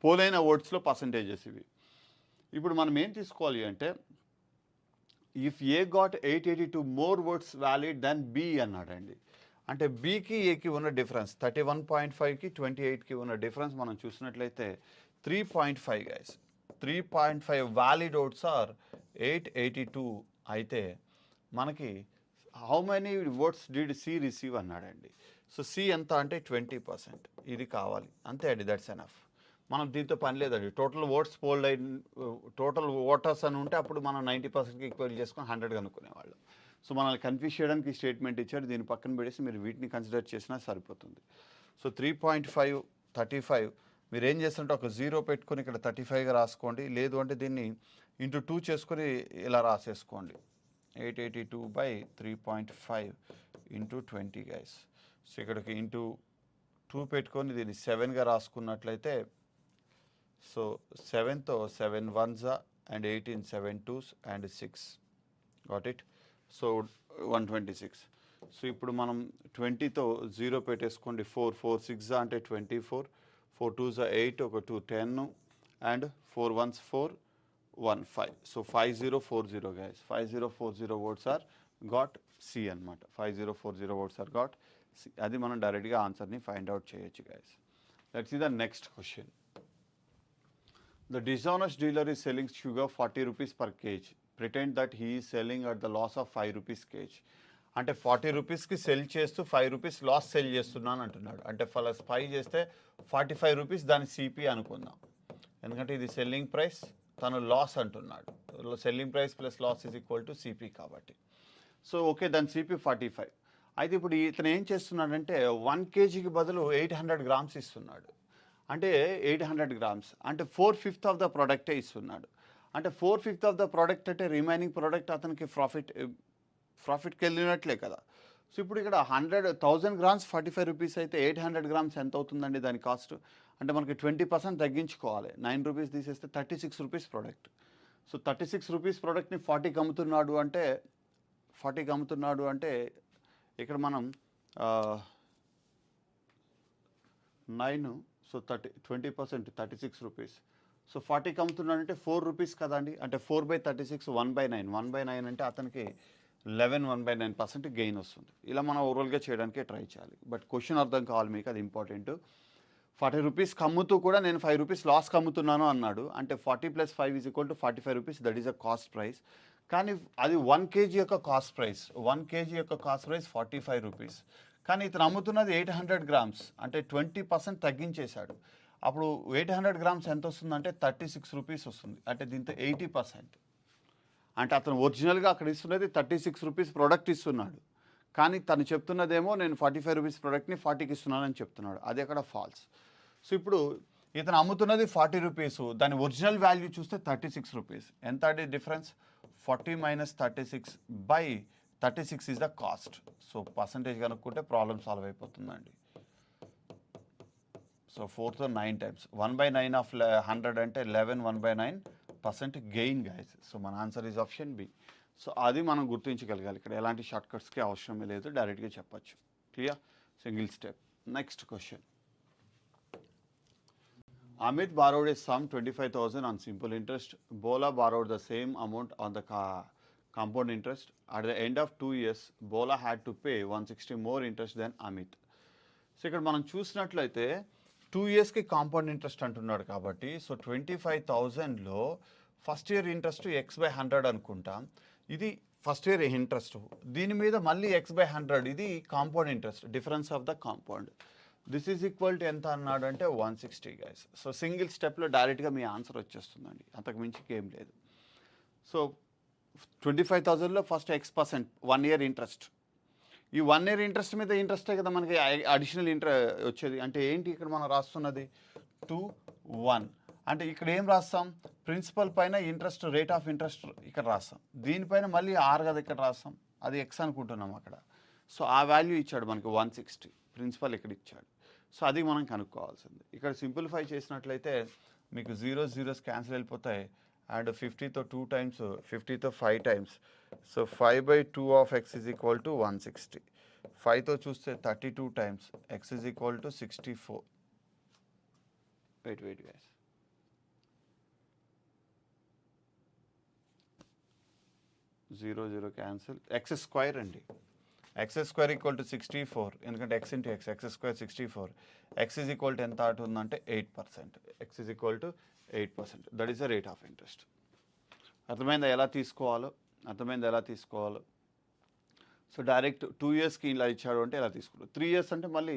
పోలైన ఓట్స్లో పర్సంటేజెస్ ఇవి. ఇప్పుడు మనం ఏం తీసుకోవాలి అంటే if A got 882 more votes valid then B అన్నాడండి. అంటే బీకి ఏకి ఉన్న డిఫరెన్స్ 31.5కి 28కి ఉన్న డిఫరెన్స్ మనం చూసినట్లయితే 3.5 గైస్. 3.5 వ్యాలిడ్ ఓట్స్ ఆర్ 882 అయితే మనకి how many votes did C receive అన్నాడండి. సో సి ఎంత అంటే 20%. ఇది కావాలి అంతే అండి. That's enough. మనం దీంతో పని లేదండి. టోటల్ ఓట్స్ పోల్డ్ అయిన టోటల్ ఓటర్స్ అని ఉంటే అప్పుడు మనం 90%కి ఈక్వల్ చేసుకొని 100 అనుకునేవాళ్ళం. సో మనల్ని కన్ఫ్యూజ్ చేయడానికి స్టేట్మెంట్ ఇచ్చాడు. దీన్ని పక్కన పెడేసి మీరు వీటిని కన్సిడర్ చేసినా సరిపోతుంది. సో 3.5 35 మీరు ఏం చేస్తుంటే ఒక 0 పెట్టుకొని ఇక్కడ 35గా రాసుకోండి. లేదు అంటే దీన్ని ఇంటూ 2 చేసుకొని ఇలా రాసేసుకోండి. 882/3.5 ఇంటూ 20 గైస్. సో ఇక్కడికి ఇంటూ 2 పెట్టుకొని దీన్ని 7గా రాసుకున్నట్లయితే సో 7తో 7 1s and 18 7 2s and 6 got it. So 126. So ఇప్పుడు మనం 20తో 0 పెట్టేసుకోండి. 4 4 6 అంటే 24, 4 2s 8, ఒక 2 10 అండ్ 4 1s 4 1 5. So 5040 guys. 5040 votes are got C అనమాట. 5040 ఓట్స్ ఆర్ గాట్ సి. అది మనం డైరెక్ట్గా ఆన్సర్ని ఫైండ్ అవుట్ చేయొచ్చు guys. Let's see the next question. The dishonest dealer is selling sugar 40 rupees per kg. Pretend that he is selling at the loss of 5 rupees kg. అంటే 40 రూపీస్కి సెల్ చేస్తూ 5 రూపీస్ లాస్ సెల్ చేస్తున్నాను అంటున్నాడు. అంటే ప్లస్ 5 చేస్తే 45 రూపీస్ దాని సిపి అనుకుందాం. ఎందుకంటే ఇది సెల్లింగ్ ప్రైస్, తను లాస్ అంటున్నాడు. Selling price plus loss is equal to CP కాబట్టి. సో ఓకే, దాని సిపి 45. అయితే ఇప్పుడు ఇతను ఏం చేస్తున్నాడంటే 1 kgకి బదులు 800 grams ఇస్తున్నాడు. అంటే 800 grams అంటే 4/5 ఆఫ్ ద ప్రోడక్టే ఇస్తున్నాడు. అంటే 4/5 ఆఫ్ ద ప్రోడక్ట్ అంటే రిమైనింగ్ ప్రోడక్ట్ అతనికి ప్రాఫిట్కి వెళ్ళినట్లే కదా. సో ఇప్పుడు ఇక్కడ 1000 గ్రామ్స్ 45 రూపీస్ అయితే 800 గ్రామ్స్ ఎంత అవుతుందండి దాని కాస్ట్? అంటే మనకి 20% తగ్గించుకోవాలి. 9 రూపీస్ తీసేస్తే 36 రూపీస్ ప్రోడక్ట్. సో 36 రూపీస్ ప్రోడక్ట్ని 40కి అమ్ముతున్నాడు అంటే 40కి అమ్ముతున్నాడు అంటే ఇక్కడ మనం 9 సో 20% 36 రూపీస్. సో 40కి అమ్ముతున్నాడు అంటే 4 రూపీస్ కదండి. అంటే 4/36 1/9 1/9 అంటే అతనికి 1/9% గెయిన్ వస్తుంది. ఇలా మనం ఓవరాల్గా చేయడానికి ట్రై చేయాలి. బట్ క్వశ్చన్ అర్థం కావాలి మీకు, అది ఇంపార్టెంట్. 40 రూపీస్కి అమ్ముతూ కూడా నేను 5 రూపీస్ లాస్కి అమ్ముతున్నాను అన్నాడు. అంటే 40 + 5 = 45 rupees, that is a cost price. కానీ అది 1 kg యొక్క కాస్ట్ ప్రైస్. 1 kg యొక్క కాస్ట్ ప్రైస్ 45 రూపీస్. కానీ ఇతను అమ్ముతున్నది 800 గ్రామ్స్, అంటే 20% తగ్గించేశాడు. అప్పుడు 800 గ్రామ్స్ ఎంత వస్తుందంటే 36 రూపీస్ వస్తుంది. అంటే దీంతో 80%. అంటే అతను ఒరిజినల్గా అక్కడ ఇస్తున్నది 36 రూపీస్ ప్రోడక్ట్ ఇస్తున్నాడు. కానీ తను చెప్తున్నదేమో నేను 45 రూపీస్ ప్రోడక్ట్ని 40కి ఇస్తున్నానని చెప్తున్నాడు. అది అక్కడ ఫాల్స్. సో ఇప్పుడు ఇతను అమ్ముతున్నది 40 రూపీస్, దాని ఒరిజినల్ వాల్యూ చూస్తే 36 రూపీస్. ఎంత అంటే difference? 40 - 36/36 is the cost. So percentage కనుక్కుంటే ప్రాబ్లమ్ సాల్వ్ అయిపోతుందండి. సో 4తో 9 టైమ్స్ 1/9 ఆఫ్ 100 అంటే 11 1/9% గెయిన్ గైస్. సో మన answer is option B. So అది మనం గుర్తించగలగాలి. ఇక్కడ ఎలాంటి షార్ట్ కట్స్కి అవసరమే లేదు, డైరెక్ట్గా చెప్పచ్చు. Clear? Single step. Next question. Amit borrowed a sum 25,000 on simple interest. Bola borrowed the same amount on the compound interest. At the end of 2 years, Bola had to pay 160 more interest than Amit. So ఇక్కడ మనం చూసినట్లయితే 2 ఇయర్స్కి కాంపౌండ్ ఇంట్రెస్ట్ అంటున్నాడు కాబట్టి, సో 25,000లో ఫస్ట్ ఇయర్ ఇంట్రెస్ట్ x/100 అనుకుంటాం. ఇది ఫస్ట్ ఇయర్ ఇంట్రెస్ట్. దీని మీద మళ్ళీ x/100, ఇది compound interest, difference of the compound. This is equal to ఎంత అన్నాడు అంటే 160 గైస్. సో సింగిల్ స్టెప్లో డైరెక్ట్గా మీ ఆన్సర్ వచ్చేస్తుందండి, అంతకు మించి ఏం లేదు. సో 25,000లో ఫస్ట్ x% 1 ఇయర్ ఇంట్రెస్ట్. ఈ 1 ఇయర్ ఇంట్రెస్ట్ మీద ఇంట్రెస్టే కదా మనకి అడిషనల్ వచ్చేది. అంటే ఏంటి ఇక్కడ మనం రాస్తున్నది 2/1. అంటే ఇక్కడ ఏం రాస్తాం? ప్రిన్సిపల్ పైన ఇంట్రెస్ట్, రేట్ ఆఫ్ ఇంట్రెస్ట్ ఇక్కడ రాస్తాం. దీనిపైన మళ్ళీ ఆర్ కదా ఇక్కడ రాస్తాం, అది ఎక్స్ అనుకుంటున్నాం అక్కడ. సో ఆ వాల్యూ ఇచ్చాడు మనకి 160, ప్రిన్సిపల్ ఇక్కడ ఇచ్చాడు. సో అది మనం కనుక్కోవాల్సింది. ఇక్కడ సింప్లిఫై చేసినట్లయితే మీకు 0 0s క్యాన్సిల్ వెళ్ళిపోతాయి. అండ్ 50తో 2 టైమ్స్, 50తో 5 times. So 5/2 of x is equal to 160. 5తో చూస్తే 32 times, x is equal to 64. Wait guys, zero zero cancel. x² అండి, x² ఈక్వల్ టు 64, ఎందుకంటే x into x, x² 64. x is equal to ఎంత అవుతుందంటే 8%. x is equal to 8%. That is the rate of interest. అర్థమైందా ఎలా తీసుకోవాలో? సో డైరెక్ట్ 2 ఇయర్స్కి ఇలా ఇచ్చాడు అంటే ఇలా తీసుకుంటాం. 3 ఇయర్స్ అంటే మళ్ళీ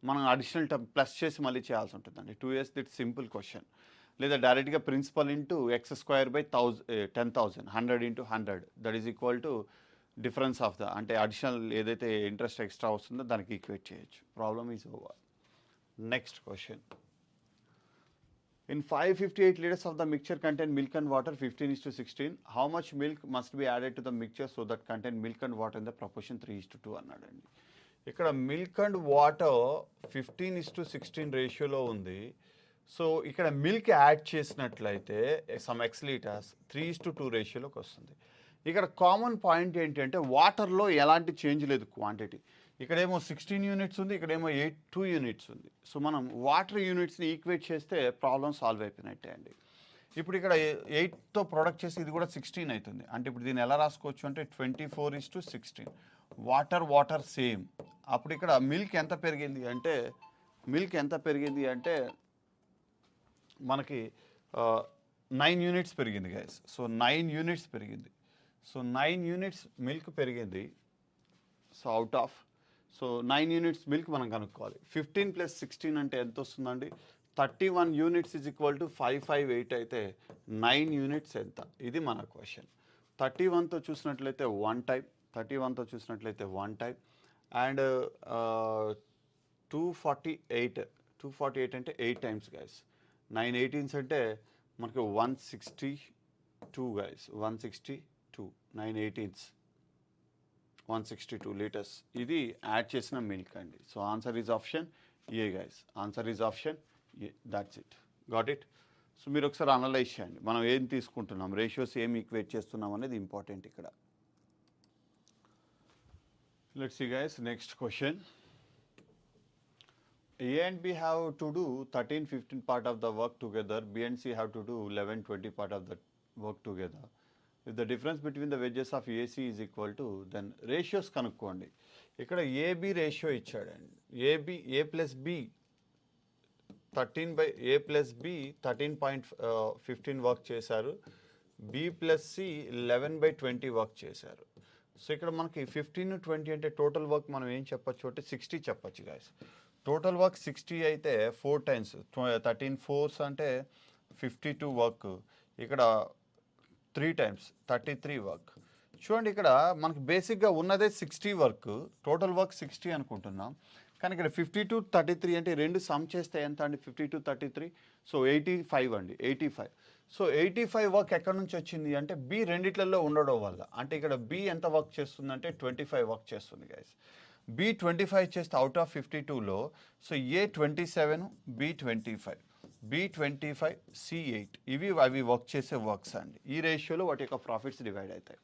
మనం అడిషనల్ టర్మ్ ప్లస్ చేసి మళ్ళీ చేయాల్సి ఉంటుందండి. 2 ఇయర్స్ దిట్ సింపుల్ క్వశ్చన్. లేదా డైరెక్ట్గా principal into x²/1000, 100 × 100, that is equal to difference of the, అంటే అడిషనల్ ఏదైతే ఇంట్రెస్ట్ ఎక్స్ట్రా వస్తుందో దానికి ఈక్వేట్ చేయొచ్చు. Problem is over. Next question. In 558 liters of the mixture contain milk and water 15:16. How much milk must be added to the mixture so that contain milk and water in the proportion 3:2 అన్నాడండి. ఇక్కడ మిల్క్ అండ్ వాటర్ 15:16 రేషియోలో ఉంది. సో ఇక్కడ మిల్క్ యాడ్ చేసినట్లయితే సమ్ x లీటర్స్ 3:2 రేషియోలోకి వస్తుంది. ఇక్కడ కామన్ పాయింట్ ఏంటంటే వాటర్లో ఎలాంటి చేంజ్ లేదు క్వాంటిటీ. ఇక్కడేమో 16 యూనిట్స్ ఉంది, ఇక్కడేమో 2 యూనిట్స్ ఉంది. సో మనం వాటర్ యూనిట్స్ని ఈక్వేట్ చేస్తే ప్రాబ్లం సాల్వ్ అయిపోయినట్టే అండి. ఇప్పుడు ఇక్కడ 8తో ప్రొడక్ట్ చేసి ఇది కూడా 16 అవుతుంది. అంటే ఇప్పుడు దీన్ని ఎలా రాసుకోవచ్చు అంటే 24:16. Water same. అప్పుడు ఇక్కడ మిల్క్ ఎంత పెరిగింది అంటే మనకి 9 యూనిట్స్ పెరిగింది గైస్. సో 9 యూనిట్స్ పెరిగింది. సో 9 యూనిట్స్ మిల్క్ పెరిగింది. So out of 9 units milk మనం కనుక్కోవాలి. 15 + 16 అంటే ఎంత వస్తుందండి? 31 యూనిట్స్ ఈజ్ ఈక్వల్ టు 558 అయితే 9 యూనిట్స్ ఎంత? ఇది మన క్వశ్చన్. 31తో చూసినట్లయితే 1 టైప్, 31తో చూసినట్లయితే 1 టైప్. అండ్ 248 అంటే 8 టైమ్స్ గైస్. 9 18s అంటే మనకి 162 గైస్, 162. 9 18s 162 లీటర్స్ ఇది యాడ్ చేసిన మిల్క్ అండి. So answer is option A guys, answer is option A. That's it, got it. So మీరు ఒకసారి అనలైజ్ చేయండి, మనం ఏం తీసుకుంటున్నాం, రేషియోస్ ఏం ఈక్వేట్ చేస్తున్నాం అనేది ఇంపార్టెంట్ ఇక్కడ. Let's see guys next question. A and B have to do 13-15 part of the work together. B and C have to do 11-20 part of the work together. If the difference between the wages of AC is equal to, then ratios కనుక్కోండి. ఇక్కడ AB రేషియో ఇచ్చాడండి. A plus B 13/A+B 13.15 work చేశారు. B plus C 11/20 వర్క్ చేశారు. సో ఇక్కడ మనకి 15-20 అంటే టోటల్ వర్క్ మనం ఏం చెప్పచ్చు అంటే 60 చెప్పచ్చు గాయస్. టోటల్ వర్క్ 60 అయితే 4 times 13 4s అంటే 52 వర్క్, ఇక్కడ 3 times 33 వర్క్. చూడండి ఇక్కడ మనకి బేసిక్గా ఉన్నదే 60 వర్క్, టోటల్ వర్క్ 60 అనుకుంటున్నాం, కానీ ఇక్కడ 52-33 అంటే రెండు సమ్ చేస్తే ఎంత అండి 52-33, సో 85 అండి 85. సో 85 వర్క్ ఎక్కడి నుంచి వచ్చింది అంటే బి రెండిట్లలో ఉండడం వల్ల. అంటే ఇక్కడ బి ఎంత వర్క్ చేస్తుందంటే 25 వర్క్ చేస్తుంది గైస్. బి 25 చేస్తే అవుట్ ఆఫ్ 52లో, so A 27 B 25 B 25 C 8 అవి వర్క్ చేసే వర్క్స్ అండి. ఈ రేషియోలో వాటి యొక్క ప్రాఫిట్స్ డివైడ్ అవుతాయి.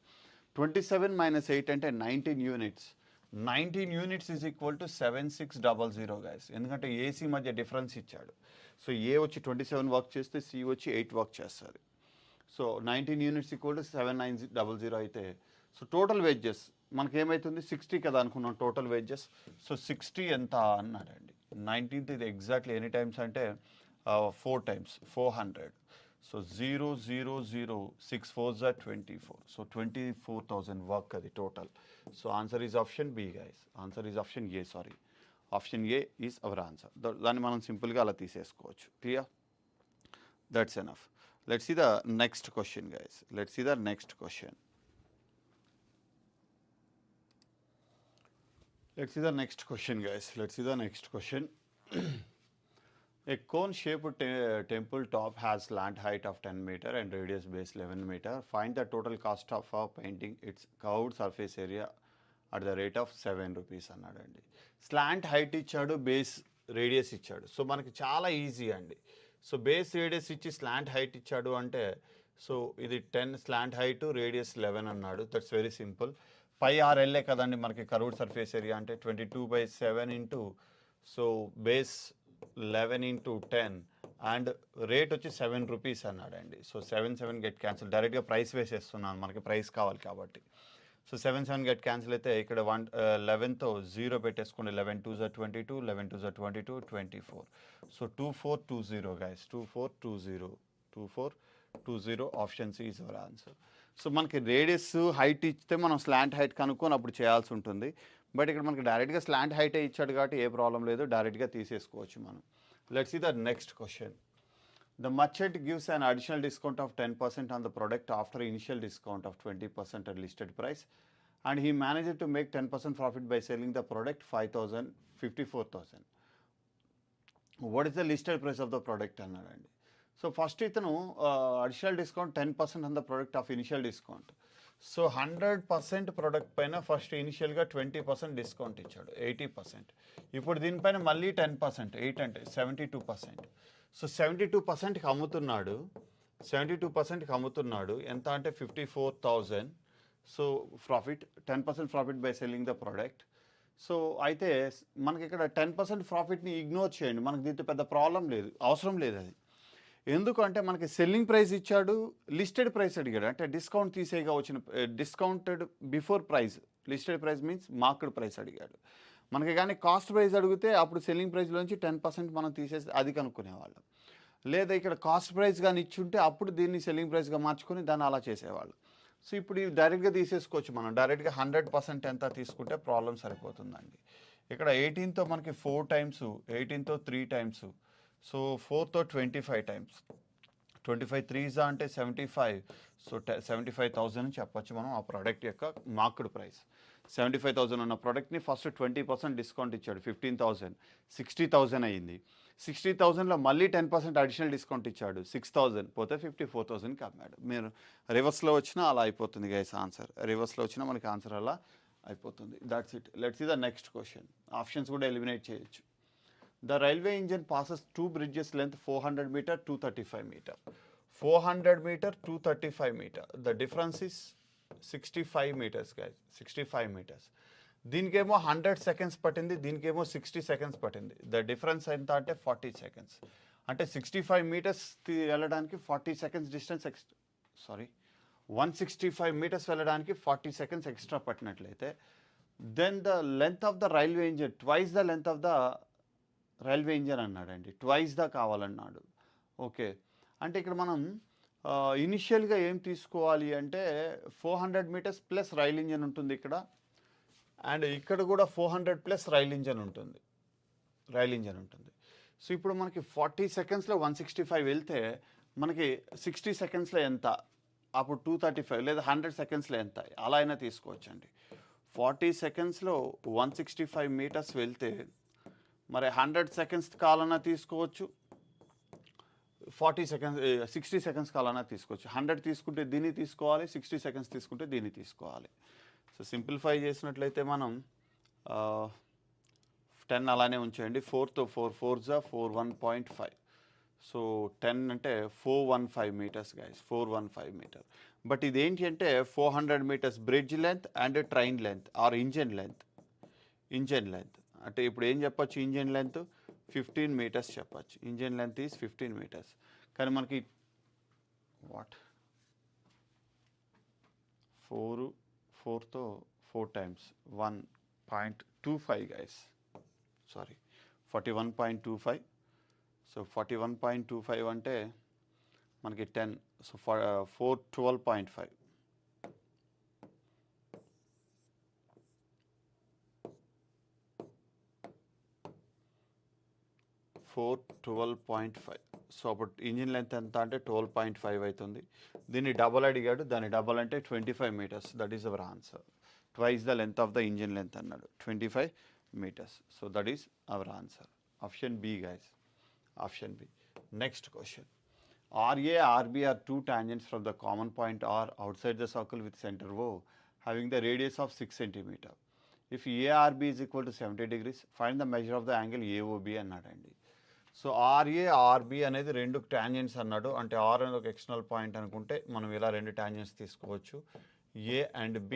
27 - 8 అంటే 19 units. 19 units is equal to 7600 guys, ఎందుకంటే ఏసీ మధ్య డిఫరెన్స్ ఇచ్చాడు. సో ఏ వచ్చి 27 వర్క్ చేస్తే సి వచ్చి 8 వర్క్ చేస్తుంది. సో 19 యూనిట్స్ ఈక్వల్ టు 7900 అయితే, సో టోటల్ వేజెస్ మనకేమవుతుంది 60 కదా అనుకున్నాం టోటల్ వేజెస్. సో 60 ఎంత అన్నాడండి. 19th ఇది ఎగ్జాక్ట్లీ ఎనీ టైమ్స్ అంటే 4 times 400. So 0 0 0 6 4s are 24. So 24,000 work అది total. So answer is option B guys, answer is option A, sorry option A is our answer. దాన్ని మనం సింపుల్గా అలా తీసేసుకోవచ్చు. Clear, that's enough. Let's see the next question guys, let's see the next question. Let's see the next question guys, let's see the next question. A cone-shaped temple top has slant height of 10 meter and radius base 11 meter. Find the total cost of painting its curved surface area at the rate of 7 rupees అన్నాడండి. స్లాంట్ హైట్ ఇచ్చాడు, బేస్ రేడియస్ ఇచ్చాడు. సో మనకి చాలా ఈజీ అండి. సో బేస్ రేడియస్ ఇచ్చి స్లాంట్ హైట్ ఇచ్చాడు అంటే, సో ఇది 10 స్లాంట్ హైట్, రేడియస్ 11 అన్నాడు. That's very simple. Pi RLA కదండి మనకి కర్వ్డ్ సర్ఫేస్ ఏరియా అంటే 22/7 into, so base 11 into 10 and rate వచ్చి 7 రూపీస్ అన్నాడండి. సో 7 గెట్ క్యాన్సిల్, డైరెక్ట్గా ప్రైస్ వేసేస్తున్నాను, మనకి ప్రైస్ కావాలి కాబట్టి. సో 7 గెట్ క్యాన్సిల్ అయితే ఇక్కడ 11తో 0 పెట్టేసుకోండి. 11 2s are 22, 11 2s are 22, 24. So 2420 guys, 2420 option C is our answer. So మనకి రేడియస్ హైట్ ఇస్తే మనం స్లాంట్ హైట్ కనుక్కొని అప్పుడు చేయాల్సి ఉంటుంది. బట్ ఇక్కడ మనకి డైరెక్ట్గా స్లాంట్ హైటే ఇచ్చాడు కాబట్టి ఏ ప్రాబ్లం లేదు, డైరెక్ట్గా తీసేసుకోవచ్చు మనం. Let's see the next question. The merchant gives an additional discount of 10% on the product after initial discount of 20% at listed price, and he managed to make 10% profit by selling the product 5,000, 54,000. What is the listed price of the product అన్నాడండి. సో ఫస్ట్ ఇతను additional discount 10% on the product of initial discount. So 100% product పైన ఫస్ట్ ఇనిషియల్గా 20% డిస్కౌంట్ ఇచ్చాడు, 80%. ఇప్పుడు దీనిపైన మళ్ళీ 10%, 8 అంటే 72%. సో 72%కి అమ్ముతున్నాడు, 72%కి అమ్ముతున్నాడు. ఎంత అంటే 54,000. So profit 10% profit by selling the product. So అయితే మనకి ఇక్కడ 10% ప్రాఫిట్ని ఇగ్నోర్ చేయండి, మనకి దీంతో పెద్ద ప్రాబ్లం లేదు, అవసరం లేదు అది. ఎందుకంటే మనకి సెల్లింగ్ ప్రైస్ ఇచ్చాడు, లిస్టెడ్ ప్రైస్ అడిగాడు. అంటే డిస్కౌంట్ తీసేగా వచ్చిన discounted before price, listed price means market price అడిగాడు. మనకి కానీ కాస్ట్ ప్రైస్ అడిగితే అప్పుడు సెల్లింగ్ ప్రైస్లోంచి 10% మనం తీసేసి అది కనుక్కునేవాళ్ళం. లేదా ఇక్కడ కాస్ట్ ప్రైస్ కానీ ఇచ్చుంటే అప్పుడు దీన్ని సెల్లింగ్ ప్రైస్గా మార్చుకొని దాన్ని అలా చేసేవాళ్ళు. సో ఇప్పుడు ఇవి డైరెక్ట్గా తీసేసుకోవచ్చు మనం, డైరెక్ట్గా 100% ఎంత తీసుకుంటే ప్రాబ్లం సరిపోతుందండి. ఇక్కడ 18తో మనకి 4 times, 18తో 3 times, so 4తో 25 times, 25 3s అంటే 75. సో 75,000 అని చెప్పచ్చు మనం ఆ ప్రోడక్ట్ యొక్క మార్కెట్ ప్రైస్. 75,000 ఉన్న ప్రోడక్ట్ని ఫస్ట్ 20% డిస్కౌంట్ ఇచ్చాడు, 15,000, 60,000 అయ్యింది. 60,000లో మళ్ళీ 10% అడిషనల్ డిస్కౌంట్ ఇచ్చాడు, 6,000 పోతే 54,000కి అమ్మాడు. మీరు రివర్స్లో వచ్చినా అలా అయిపోతుంది గైస్ ఆన్సర్, రివర్స్లో వచ్చినా మనకి ఆన్సర్ అలా అయిపోతుంది. That's it. Let's see the next question. Options కూడా ఎలిమినేట్ చేయొచ్చు. The railway engine passes two bridges length 400 meter, 235 meter. 400 meter, 235 meter. The difference is 65 meters, guys. 65 meters. దీనికేమో 100 seconds పట్టింది, దీనికేమో 60 seconds పట్టింది. ద డిఫరెన్స్ ఎంత అంటే 40 seconds. అంటే 65 meters వెళ్ళడానికి 40 seconds డిస్టెన్స్ సారీ 165 meters వెళ్ళడానికి 40 seconds ఎక్స్ట్రా పట్టినట్లయితే then the length of the railway engine twice the length of the railway engine అన్నాడండి. ట్వైస్ దా కావాలన్నాడు. ఓకే, అంటే ఇక్కడ మనం ఇనిషియల్గా ఏం తీసుకోవాలి అంటే 400 meters ప్లస్ రైల్ ఇంజన్ ఉంటుంది ఇక్కడ, అండ్ ఇక్కడ కూడా 400 ప్లస్ రైల్ ఇంజన్ ఉంటుంది. సో ఇప్పుడు మనకి 40 secondsలో 165 వెళ్తే మనకి 60 secondsలో ఎంత, అప్పుడు 235 లేదా 100 secondsలో ఎంత, అలా అయినా తీసుకోవచ్చండి. 40 secondsలో 165 meters వెళ్తే మరి 100 seconds కావాలన్నా తీసుకోవచ్చు, 60 seconds కావాలన్నా తీసుకోవచ్చు. 100 తీసుకుంటే దీన్ని తీసుకోవాలి, 60 seconds తీసుకుంటే దీన్ని తీసుకోవాలి. సో సింప్లిఫై చేసినట్లయితే మనం 10 అలానే ఉంచేయండి. 4తో 4 జా 41.5. సో 10 అంటే 415 meters గైస్, 415 meter. బట్ ఇదేంటి అంటే 400 meters bridge length and train length are engine length. అంటే ఇప్పుడు ఏం చెప్పచ్చు, ఇంజిన్ లెంత్ 15 meters చెప్పచ్చు. Engine length is 15 meters. కానీ మనకి 4తో 4 times 1.25 గైస్, సారీ 41.25. సో 41.25 అంటే మనకి 10, సో 412.5. 412.5. సో అప్పుడు ఇంజిన్ లెంత్ ఎంత అంటే 12.5 అవుతుంది. దీన్ని డబల్ అడిగాడు, దాన్ని డబల్ అంటే 25 meters. That is our answer. Twice the length of the engine length అన్నాడు, 25 meters. So that is our answer. Option B guys, option B. Next question. RA, RB are two tangents from the common point R outside the circle with center O having the radius of 6 centimeter. If ARB is equal to 70 degrees, find the measure of the angle AOB అన్నాడండి. సో RA, RB అనేది రెండు టాంజెంట్స్ అన్నాడు. అంటే R అనేది ఒక ఎక్స్టర్నల్ పాయింట్ అనుకుంటే మనం ఇలా రెండు టాంజెంట్స్ తీసుకోవచ్చు. A and B.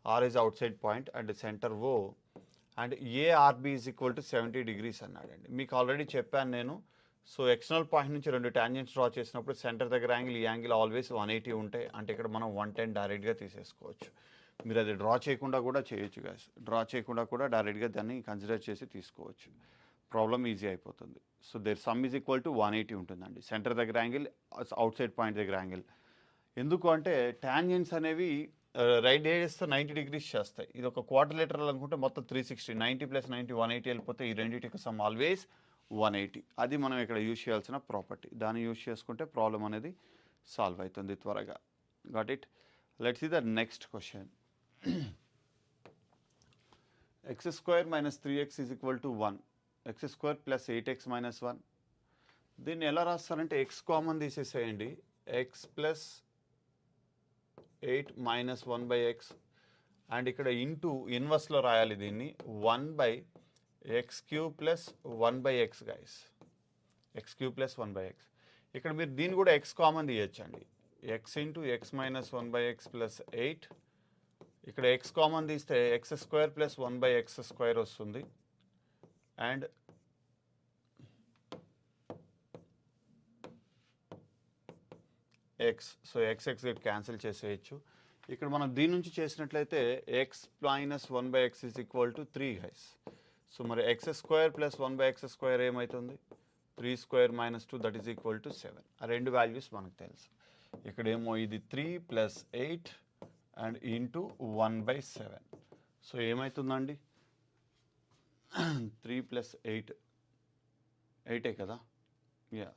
R is outside point and center O and ARB is equal to 70 degrees అన్నాడండి. మీకు ఆల్రెడీ చెప్పాను నేను. సో ఎక్స్టర్నల్ పాయింట్ నుంచి రెండు టాంజెంట్స్ డ్రా చేసినప్పుడు సెంటర్ దగ్గర యాంగిల్, ఈ యాంగిల్ ఆల్వేస్ 180 ఉంటాయి. అంటే ఇక్కడ మనం 110 డైరెక్ట్గా తీసేసుకోవచ్చు. మీరు అది డ్రా చేయకుండా కూడా చేయొచ్చు గాయస్. డ్రా చేయకుండా కూడా డైరెక్ట్గా దాన్ని కన్సిడర్ చేసి తీసుకోవచ్చు. ప్రాబ్లం ఈజీ అయిపోతుంది. So there sum is equal to 180 ఉంటుందండి. సెంటర్ దగ్గర యాంగిల్, అవుట్ సైడ్ పాయింట్ దగ్గర యాంగిల్. ఎందుకు అంటే టాంజెంట్స్ అనేవి రైట్ రేడియస్తో 90 degrees చేస్తాయి. ఇది ఒక క్వార్టర్లేటరల్ అనుకుంటే మొత్తం 360, 90 + 90 180 వెళ్ళిపోతే ఈ రెండింటికి సమ్ ఆల్వేస్ 180. అది మనం ఇక్కడ యూజ్ చేయాల్సిన ప్రాపర్టీ. దాన్ని యూజ్ చేసుకుంటే ప్రాబ్లం అనేది సాల్వ్ అవుతుంది త్వరగా. Got it. Let's see the next question. x² - 3x is equal to 1. x² + 8x - 1. దీన్ని ఎలా రాస్తారంటే x కామన్ తీసేసేయండి. x + 8 - 1/x అండ్ ఇక్కడ ఇంటూ ఇన్వర్స్లో రాయాలి దీన్ని 1/x³ + 1/x guys. x³ + 1/x. ఇక్కడ మీరు దీన్ని కూడా x common తీయచ్చండి. x × x - 1/x + 8. ఇక్కడ x కామన్ తీస్తే x² + 1/x² వస్తుంది. And x, so x cancel చేసేయచ్చు. ఇక్కడ మనం దీని నుంచి చేసినట్లయితే x - 1/x = 3 గైస్. సో మరి x² + 1/x² ఏమవుతుంది? 3² - 2 దట్ ఈజ్ ఈక్వల్ టు 7. ఆ రెండు వాల్యూస్ మనకు తెలుసు. ఇక్కడేమో ఇది 3 + 8 అండ్ ఇంటూ 1/7. సో ఏమవుతుందండి? 3 + 8 8 కదా. యా,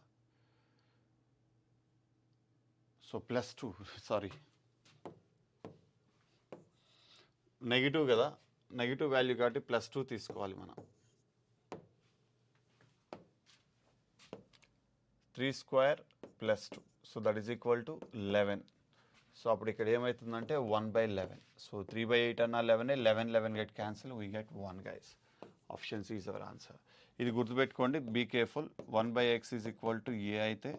సో +2, సారీ నెగిటివ్ కదా, నెగిటివ్ వాల్యూ కాబట్టి +2 తీసుకోవాలి మనం. 3² + 2, so that is equal to 11. So అప్పుడు ఇక్కడ ఏమవుతుందంటే 1/11. సో 3/8 అన్న 11, 11 get cancel, we get 1 guys. Option C is our answer. ఇది గుర్తుపెట్టుకోండి, be careful. 1/x is equal to A అయితే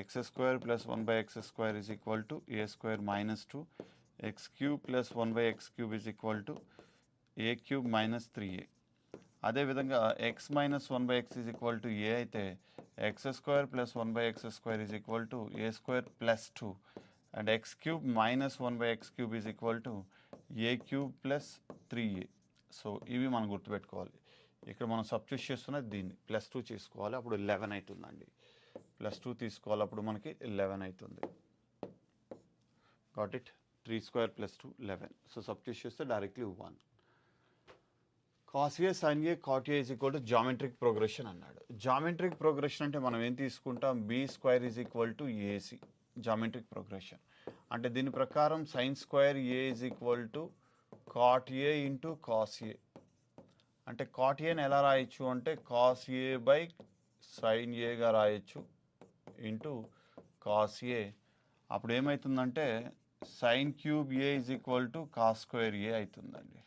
x² plus 1/x² is equal to a² minus 2, x³ plus 1/x³ is equal to a³ minus 3a. అదేవిధంగా x minus 1/x is equal to A అయితే x² plus 1/x² is equal to a² plus 2, and x³ minus 1/x³ is equal to a³ plus 3a. So ఇవి మనం గుర్తుపెట్టుకోవాలి. ఇక్కడ మనం సబ్స్టిట్యూట్ చేస్తున్నది దీన్ని +2 చేసుకోవాలి, అప్పుడు 11 అవుతుందండి. +2 తీసుకోవాలి, అప్పుడు మనకి 11 అవుతుంది. Got it. 3² + 2 11. సో సబ్స్టిట్యూట్ చేస్తే directly 1. cos A sin A cot A is equal to geometric progression అన్నాడు. జామెట్రిక్ ప్రోగ్రెషన్ అంటే మనం ఏం తీసుకుంటాం, B² is equal to AC. Geometric progression అంటే దీని ప్రకారం sin² A is equal to cot A into cos A. అంటే cot Aని ఎలా రాయొచ్చు అంటే cos A బై sin Aగా రాయొచ్చు ఇంటూ cos A. అప్పుడు ఏమవుతుందంటే sin³ A is equal to cos² A అవుతుందండి.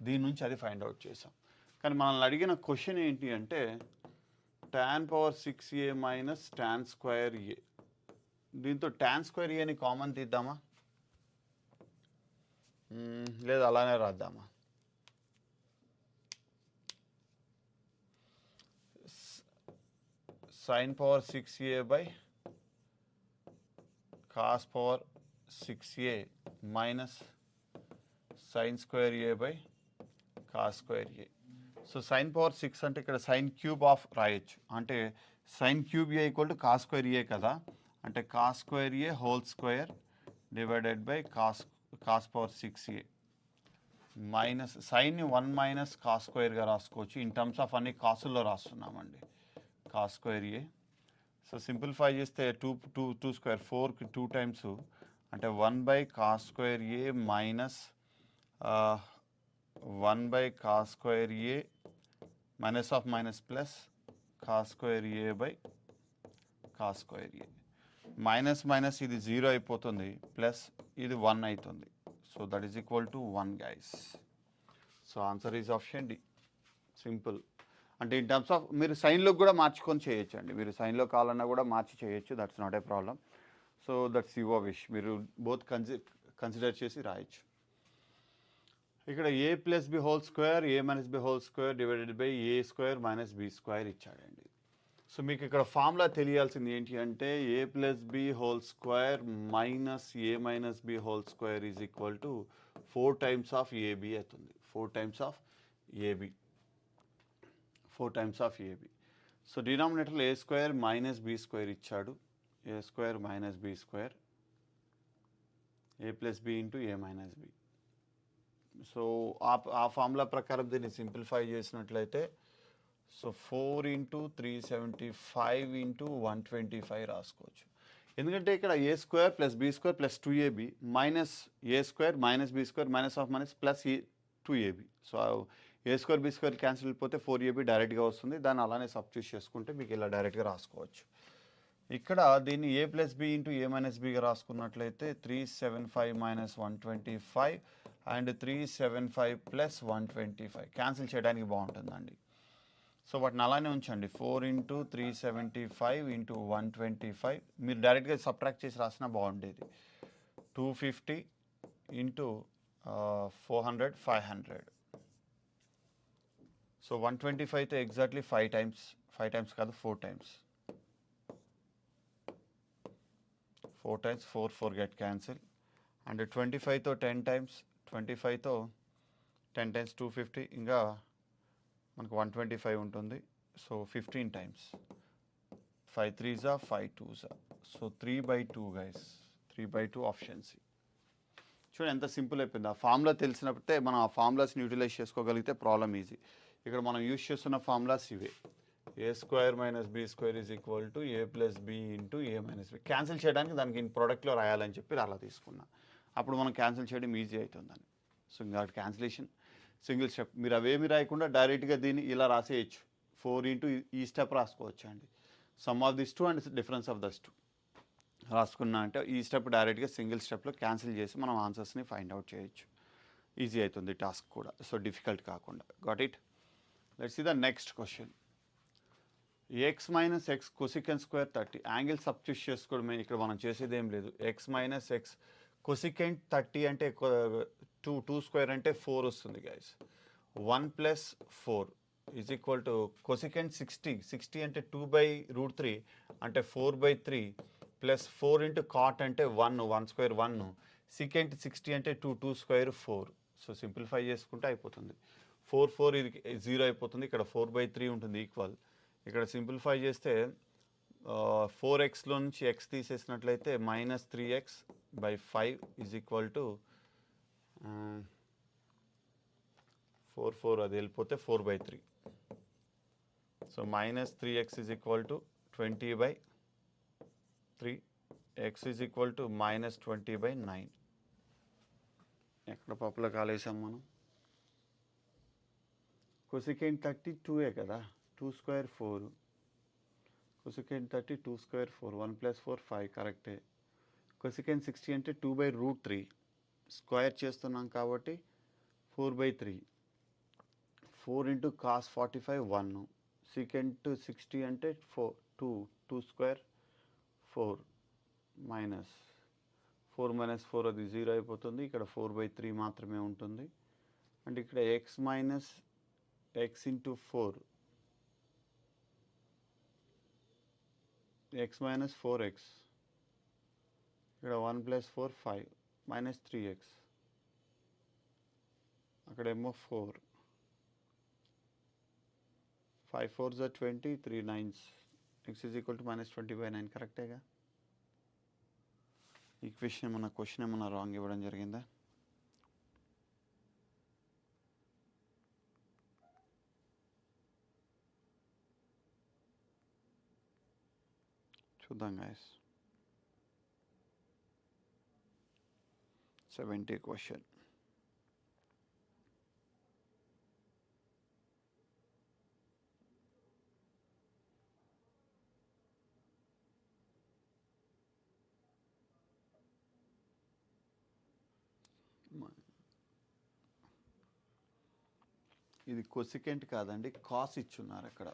దీని నుంచి అది ఫైండ్ అవుట్ చేసాం. కానీ మనల్ని అడిగిన క్వశ్చన్ ఏంటి అంటే tan power 6a minus tan² A. దీంతో tan² Aని కామన్ తీద్దామా, లేదా అలానే రాద్దామా? sin power 6a by cos power 6a minus sin² A by cos² A. So sin power 6 అంటే ఇక్కడ sin³ ఆఫ్ రాయొచ్చు, అంటే sin³ A equal to cos² A కదా, అంటే cos² A whole square divided by cos power 6a minus సైన్ని 1 మైనస్ cos²గా రాసుకోవచ్చు. ఇన్ టర్మ్స్ ఆఫ్ అన్ని కాసుల్లో రాస్తున్నామండి, cos² A. సో సింప్లిఫై చేస్తే 2 స్క్వేర్ 4కి 2 టైమ్స్ అంటే 1/cos² A minus 1/cos² A minus of minus plus cos² A by cos² A. Minus minus ఇది 0 అయిపోతుంది, ప్లస్ ఇది 1 అవుతుంది. So that is equal to 1 guys. So answer is option D. Simple. అంటే ఇన్ టర్మ్స్ ఆఫ్ మీరు సైన్లో కూడా మార్చుకొని చేయొచ్చు అండి, మీరు సైన్లో కావాలన్నా కూడా మార్చి చేయొచ్చు, that's not a problem. So that's your wish, మీరు బోత్ కన్సిడర్ చేసి రాయొచ్చు. ఇక్కడ a plus B whole square a minus B whole square divided by a² minus b² ఇచ్చాడండి. సో మీకు ఇక్కడ ఫార్ములా తెలియాల్సింది ఏంటి అంటే a plus B whole square minus a minus B whole square is equal to 4 times of ab అవుతుంది. 4 times of ab. 4 times of ab. So డినామినేటర్లో a² మైనస్ b² ఇచ్చాడు, a² minus b², a plus B into a minus B. So ఆ ఫార్ములా ప్రకారం దీన్ని సింప్లిఫై చేసినట్లయితే సో 4 ఇంటూ 375 ఇంటూ 125 రాసుకోవచ్చు. ఎందుకంటే ఇక్కడ a² plus b² plus 2ab minus a² minus b² minus of minus plus 2ab. So a² b² cancel అయిపోతే 4ab డైరెక్ట్గా వస్తుంది, దాన్ని అలానే సబ్స్టిట్యూట్ చేసుకుంటే మీకు ఇలా డైరెక్ట్గా రాసుకోవచ్చు. ఇక్కడ దీన్ని a plus B into a minus బిగా రాసుకున్నట్లయితే 375 మైనస్ 125 అండ్ 375 ప్లస్ 125 క్యాన్సిల్ చేయడానికి బాగుంటుందండి. సో వాటిని అలానే ఉంచండి, 4 ఇంటూ 375 ఇంటూ 125. మీరు డైరెక్ట్గా సబ్ట్రాక్ట్ చేసి రాసినా బాగుండేది. 250 ఇంటూ 400 500. సో 125 అయితే ఎగ్జాక్ట్లీ 5 టైమ్స్ కాదు 4 times. 4 times 4 get cancel. And 25తో 10 టైమ్స్, 25తో 10 టైమ్స్ 250, ఇంకా మనకు 125 ఉంటుంది. So 15 times, 5 3s 5 2s. So 3/2 guys, 3/2 option C. చూడండి ఎంత సింపుల్ అయిపోయింది. ఆ ఫార్ములా తెలిసినప్పుడే మనం ఆ ఫార్ములాస్ని యూటిలైజ్ చేసుకోగలిగితే ప్రాబ్లం ఈజీ. ఇక్కడ మనం యూజ్ చేస్తున్న ఫార్ములాస్ ఇవే, a² minus b² is equal to a plus B into a minus B. Cancel చేయడానికి దానికి ప్రోడక్ట్లో రాయాలని చెప్పి అలా తీసుకున్నా, అప్పుడు మనం క్యాన్సిల్ చేయడం ఈజీ అవుతుందని. సో ఇంకా క్యాన్సిలేషన్ సింగిల్ స్టెప్, మీరు అవేమి రాయకుండా డైరెక్ట్గా దీన్ని ఇలా రాసేయచ్చు. 4 ఇంటూ ఈ స్టెప్ రాసుకోవచ్చు అండి, sum of this 2 and difference of these 2. రాసుకున్నా అంటే ఈ స్టెప్ డైరెక్ట్గా సింగిల్ స్టెప్లో క్యాన్సిల్ చేసి మనం ఆన్సర్స్ని ఫైండ్ అవుట్ చేయొచ్చు. ఈజీ అవుతుంది టాస్క్ కూడా, సో డిఫికల్ట్ కాకుండా. Got it. Let's see the next question. X minus X cosecant square 30. Angle substitute చేసుకోవడమే ఇక్కడ మనం చేసేది ఏం లేదు. ఎక్స్ మైనస్ ఎక్స్ కొసికెంట్ 30 అంటే టూ స్క్వేర్ అంటే 4 వస్తుంది guys. 1 plus 4 is equal to cosecant 60 అంటే 2/√3 అంటే 4/3 ప్లస్ 4 ఇంటూ కాట్ అంటే 1 స్క్వేర్ 1. సికెంట్ 60 అంటే 2 స్క్వేర్ 4. సో సింప్లిఫై చేసుకుంటే అయిపోతుంది. 4 ఇది 0 అయిపోతుంది. ఇక్కడ 4/3 ఉంటుంది ఈక్వల్. ఇక్కడ సింప్లిఫై చేస్తే 4xలో నుంచి x తీసేసినట్లయితే -3x/5 is equal to 4 అది వెళ్ళిపోతే 4/3. So -3x is equal to 20/3. x is equal to -20/9. ఎక్కడ పప్పులో కాలేసాం మనం? కొసికెంట్ 30 2 కదా, 2 స్క్వేర్ 4. Cosecant 30 2 square 4. 1 ప్లస్ 4 5 కరెక్టే. కొసికెంట్ 60 అంటే 2/√3 స్క్వేర్ చేస్తున్నాం కాబట్టి 4/3. 4 ఇంటూ కాస్ 45 1. సికెంట్ 60 అంటే 2 స్క్వేర్ 4 మైనస్ 4 అది 0 అయిపోతుంది. ఇక్కడ 4/3 మాత్రమే ఉంటుంది. అంటే ఇక్కడ X minus X into 4, X minus 4x. ఇక్కడ 1 ప్లస్ 4 5 -3x. అక్కడేమో 4. 5 4s are 20, 3 9s. x is equal to -20/9. కరెక్టేగా? ఈ క్వశ్చన్ ఏమన్నా రాంగ్ ఇవ్వడం జరిగిందా? చూద్దాం గైస్. 70 క్వశ్చన్. ఇది కొసికెంట్ కాదండి, కాస్ ఇచ్చున్నారు అక్కడ.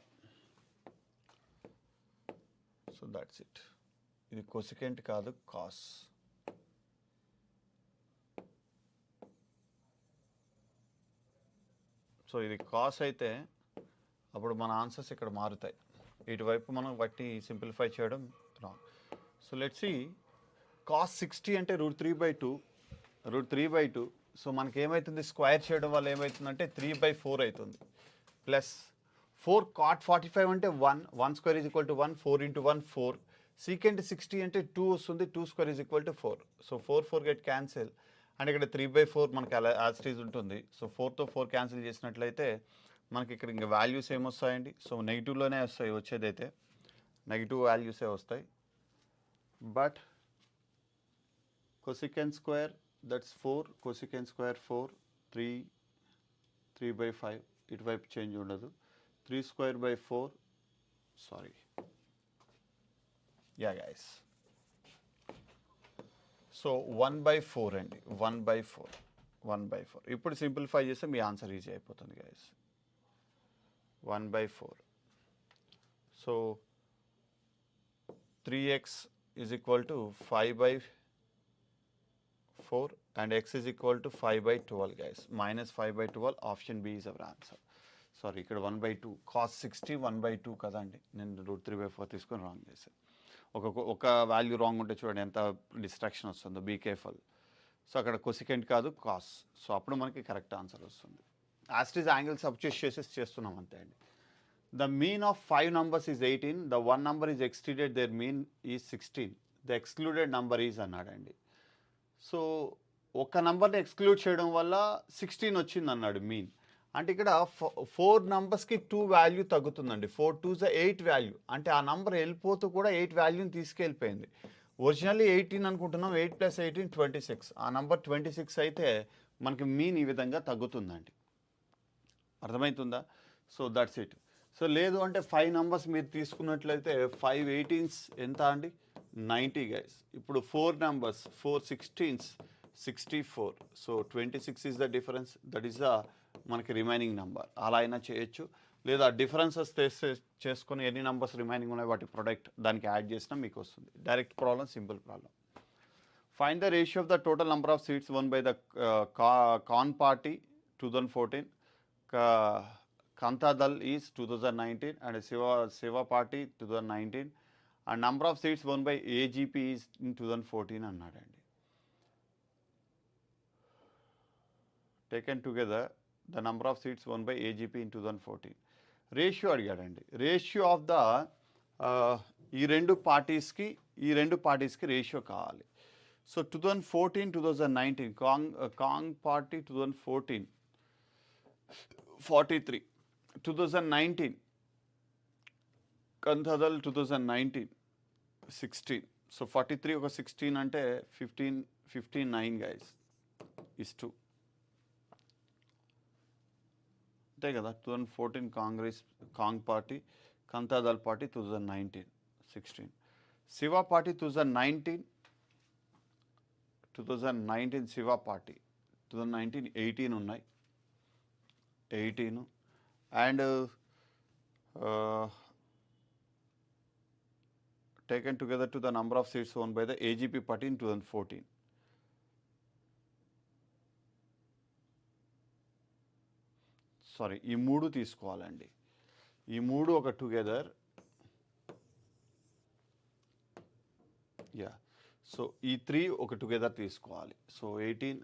So that's it. ఇది కొసికెంట్ కాదు, కాస్. సో ఇది కాస్ అయితే అప్పుడు మన ఆన్సర్స్ ఇక్కడ మారుతాయి. ఇటువైపు మనం బట్టి సింప్లిఫై చేయడం wrong. So let's see. Cos 60 అంటే √3/2. సో మనకి ఏమవుతుంది, స్క్వేర్ చేయడం వల్ల ఏమవుతుందంటే 3/4 అవుతుంది. ప్లస్ 4 కాట్ 45 అంటే 1 square is equal to 1. 4 into 1 4. Secant 60 అంటే 2 వస్తుంది. 2 square is equal to 4. So 4 get cancel. And ఇక్కడ 3/4 మనకి అలా యాజ్ ఇట్ ఈజ్ ఉంటుంది. సో 4తో 4 క్యాన్సిల్ చేసినట్లయితే మనకి ఇక్కడ ఇంకా వాల్యూస్ ఏమొస్తాయండి? సో నెగిటివ్లోనే వస్తాయి. వచ్చేదైతే నెగిటివ్ వాల్యూసే వస్తాయి. But cosecant square that's 4. Cosecant square 4. 3/5. ఇటువైపు చేంజ్ ఉండదు. 3 square by 4. Sorry, yeah guys. So 1/4 అండి. 1/4. ఇప్పుడు సింప్లిఫై చేస్తే మీ ఆన్సర్ ఈజీ అయిపోతుంది guys. 1/4. So 3x is equal to 5/4 and x is equal to 5/12 guys. -5/12. Option B is our answer. Sorry, ఇక్కడ 1/2. cos 60 1/2 కదండి. నేను √3/4 తీసుకొని రాంగ్ చేశాను. ఒక వాల్యూ రాంగ్ ఉంటే చూడండి ఎంత డిస్ట్రాక్షన్ వస్తుందో. Be careful. సో అక్కడ కొసికెంట్ కాదు, కాస్. సో అప్పుడు మనకి కరెక్ట్ ఆన్సర్ వస్తుంది. యాస్టీజ్ యాంగిల్ సబ్స్టిట్యూట్ చేస్తున్నాం అంతే అండి. The mean of 5 numbers is 18. The 1 number is exceeded their mean is 16. The excluded number is అన్నాడండి. సో ఒక నంబర్ని ఎక్స్క్లూడ్ చేయడం వల్ల 16 వచ్చింది అన్నాడు మీన్. అంటే ఇక్కడ 4 numbers-కి 2 వాల్యూ తగ్గుతుందండి. 4 2s 8 value. అంటే ఆ నంబర్ వెళ్ళిపోతూ కూడా 8 వాల్యూని తీసుకెళ్ళిపోయింది. ఒరిజినల్లీ 18 అనుకుంటున్నాం. 8 + 18 26. ఆ నంబర్ 26 అయితే మనకి మీన్ ఈ విధంగా తగ్గుతుందండి. అర్థమవుతుందా? So that's it. సో లేదు అంటే 5 numbers మీరు తీసుకున్నట్లయితే 5 18s ఎంత అండి? 90 గైస్. ఇప్పుడు 4 numbers, 4 16s, 64. So 26 is the difference. That is the మనకి రిమైనింగ్ నెంబర్. అలా అయినా చేయొచ్చు, లేదా డిఫరెన్సెస్ చేసుకొని ఎన్ని నెంబర్స్ రిమైనింగ్ ఉన్నాయి వాటి ప్రొడక్ట్ దానికి యాడ్ చేసినా మీకు వస్తుంది. Direct problem, simple problem. Find the ratio of the total number of seats one by the can party 2014, Kantadal is 2019, and Seva Party 2019, and number of seats won by AGP is in 2014 అన్నాడండి. Taken together the number of seats won by AGP in 2014. Ratio అడిగాడండి. రేషియో ఆఫ్ ద ఈ రెండు పార్టీస్కి రేషియో కావాలి. So 2014 2019 Cong party 2014 43, 2019 Kantadal 2019 16. సో 43 ఒక 16 అంటే 59 గైస్ is 2 అంతే కదా. 2014 Cong party, Kantadal party 2019 16. Shiva party 2019 Shiva party 2019 18 ఉన్నాయి, 18. And taken together to the number of seats won by the AGP party in 2014. Sorry, ఈ మూడు తీసుకోవాలండి. ఈ మూడు ఒక టుగెదర్, సో ఈ 3 ఒక టుగెదర్ తీసుకోవాలి. సో 18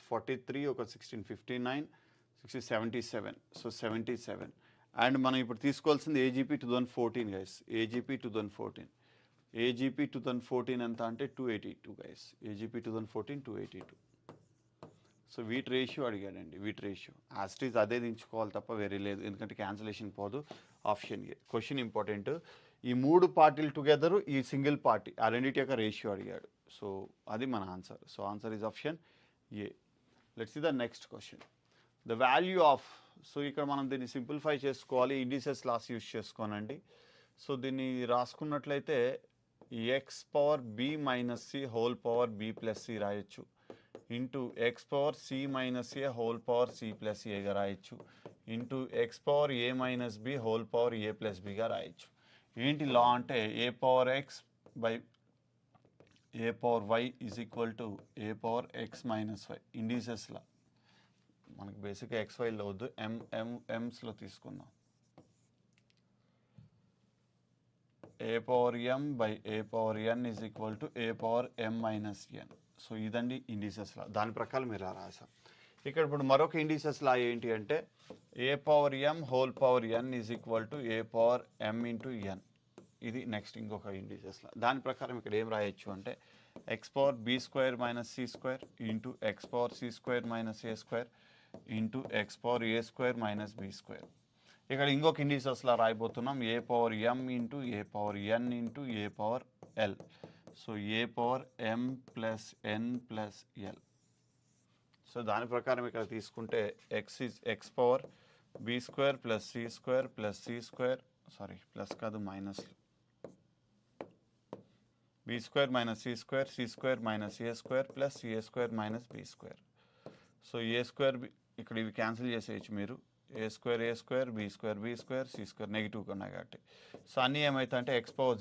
43 ఒక 16 59 60 77, సో 77. అండ్ మనం ఇప్పుడు తీసుకోవాల్సింది ఏజీపీ 2014 గైస్. ఏజీపీ 2014 ఎంత అంటే 282 గైస్. ఏజీపీ 2014 282. సో వీటి రేషియో అడిగాడండి. వీటి రేషియో యాస్టీజ్ అదే దించుకోవాలి తప్ప వేరే లేదు, ఎందుకంటే క్యాన్సిలేషన్ పోదు. Option A. Question important. ఈ మూడు పార్టీలు టుగెదరు, ఈ సింగిల్ పార్టీ, ఆ రెండింటి యొక్క రేషియో అడిగాడు. సో అది మన answer. So answer is option A. Let's see the next question. The value of, so ఇక్కడ మనం దీన్ని సింప్లిఫై చేసుకోవాలి. ఇండిసెస్ లాస్ యూజ్ చేసుకోనండి. సో దీన్ని రాసుకున్నట్లయితే X power B minus C whole power B plus C రాయొచ్చు, into X power C minus A whole power C plus ఏగా రాయొచ్చు, into X power A minus B whole power A plus బిగా రాయొచ్చు. ఏంటి లా అంటే A power X by A power Y is equal to A power X minus Y. Indices law మనకు బేసిక్గా ఎక్స్ వైలో వద్దు, ఎంస్లో తీసుకుందాం. A power M by A power N is equal to A power M minus N. So ఇదండి ఇండిసెస్ లా. దాని ప్రకారం మీరు రాసాం. ఇక్కడ ఇప్పుడు మరొక ఇండిసెస్ లా ఏంటి అంటే A power M whole power N is equal to A power M into N. ఇది నెక్స్ట్ ఇంకొక ఇండిసెస్ లా. దాని ప్రకారం ఇక్కడ ఏం రాయొచ్చు అంటే X power B square minus C square into X power C square minus A square into X power A square minus B square. ఇక్కడ ఇంకొక ఇండిసెస్లా రాయిపోతున్నాం A power M into A power N into A power L. So A power M plus N plus L. So దాని ప్రకారం ఇక్కడ తీసుకుంటే X power B square plus C square plus C square, sorry plus కాదు minus, B square minus C square minus A square plus A square minus B square. So A square ఇక్కడ ఇవి క్యాన్సిల్ చేసేయచ్చు మీరు. A square B square C square నెగిటివ్గా ఉన్నాయి కాబట్టి. సో అన్నీ ఏమవుతాయి అంటే X power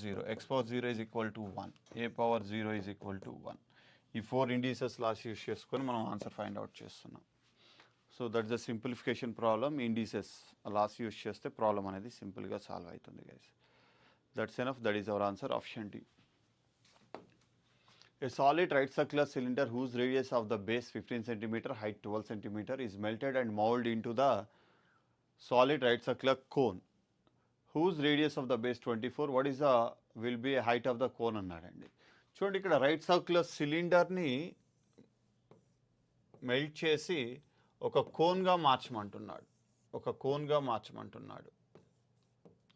zero is equal to 1, A power 0 is equal to 1. ఈ 4 ఇండిసెస్ లాస్ యూస్ చేసుకొని మనం ఆన్సర్ ఫైండ్ అవుట్ చేస్తున్నాం. So that is the simplification problem. Indices laws use చేస్తే ప్రాబ్లం అనేది సింపుల్గా సాల్వ్ అవుతుంది guys. That's enough. That is our answer, option D. A solid right circular cylinder whose radius of the base 15 cm, height 12 cm is melted and molded into the solid right circular cone whose radius of the base 24. What is the will be a height of the cone అన్నాడండి. చూడండి ఇక్కడ రైట్ సర్క్యులర్ సిలిండర్ని మెల్ట్ చేసి ఒక కోన్గా మార్చమంటున్నాడు.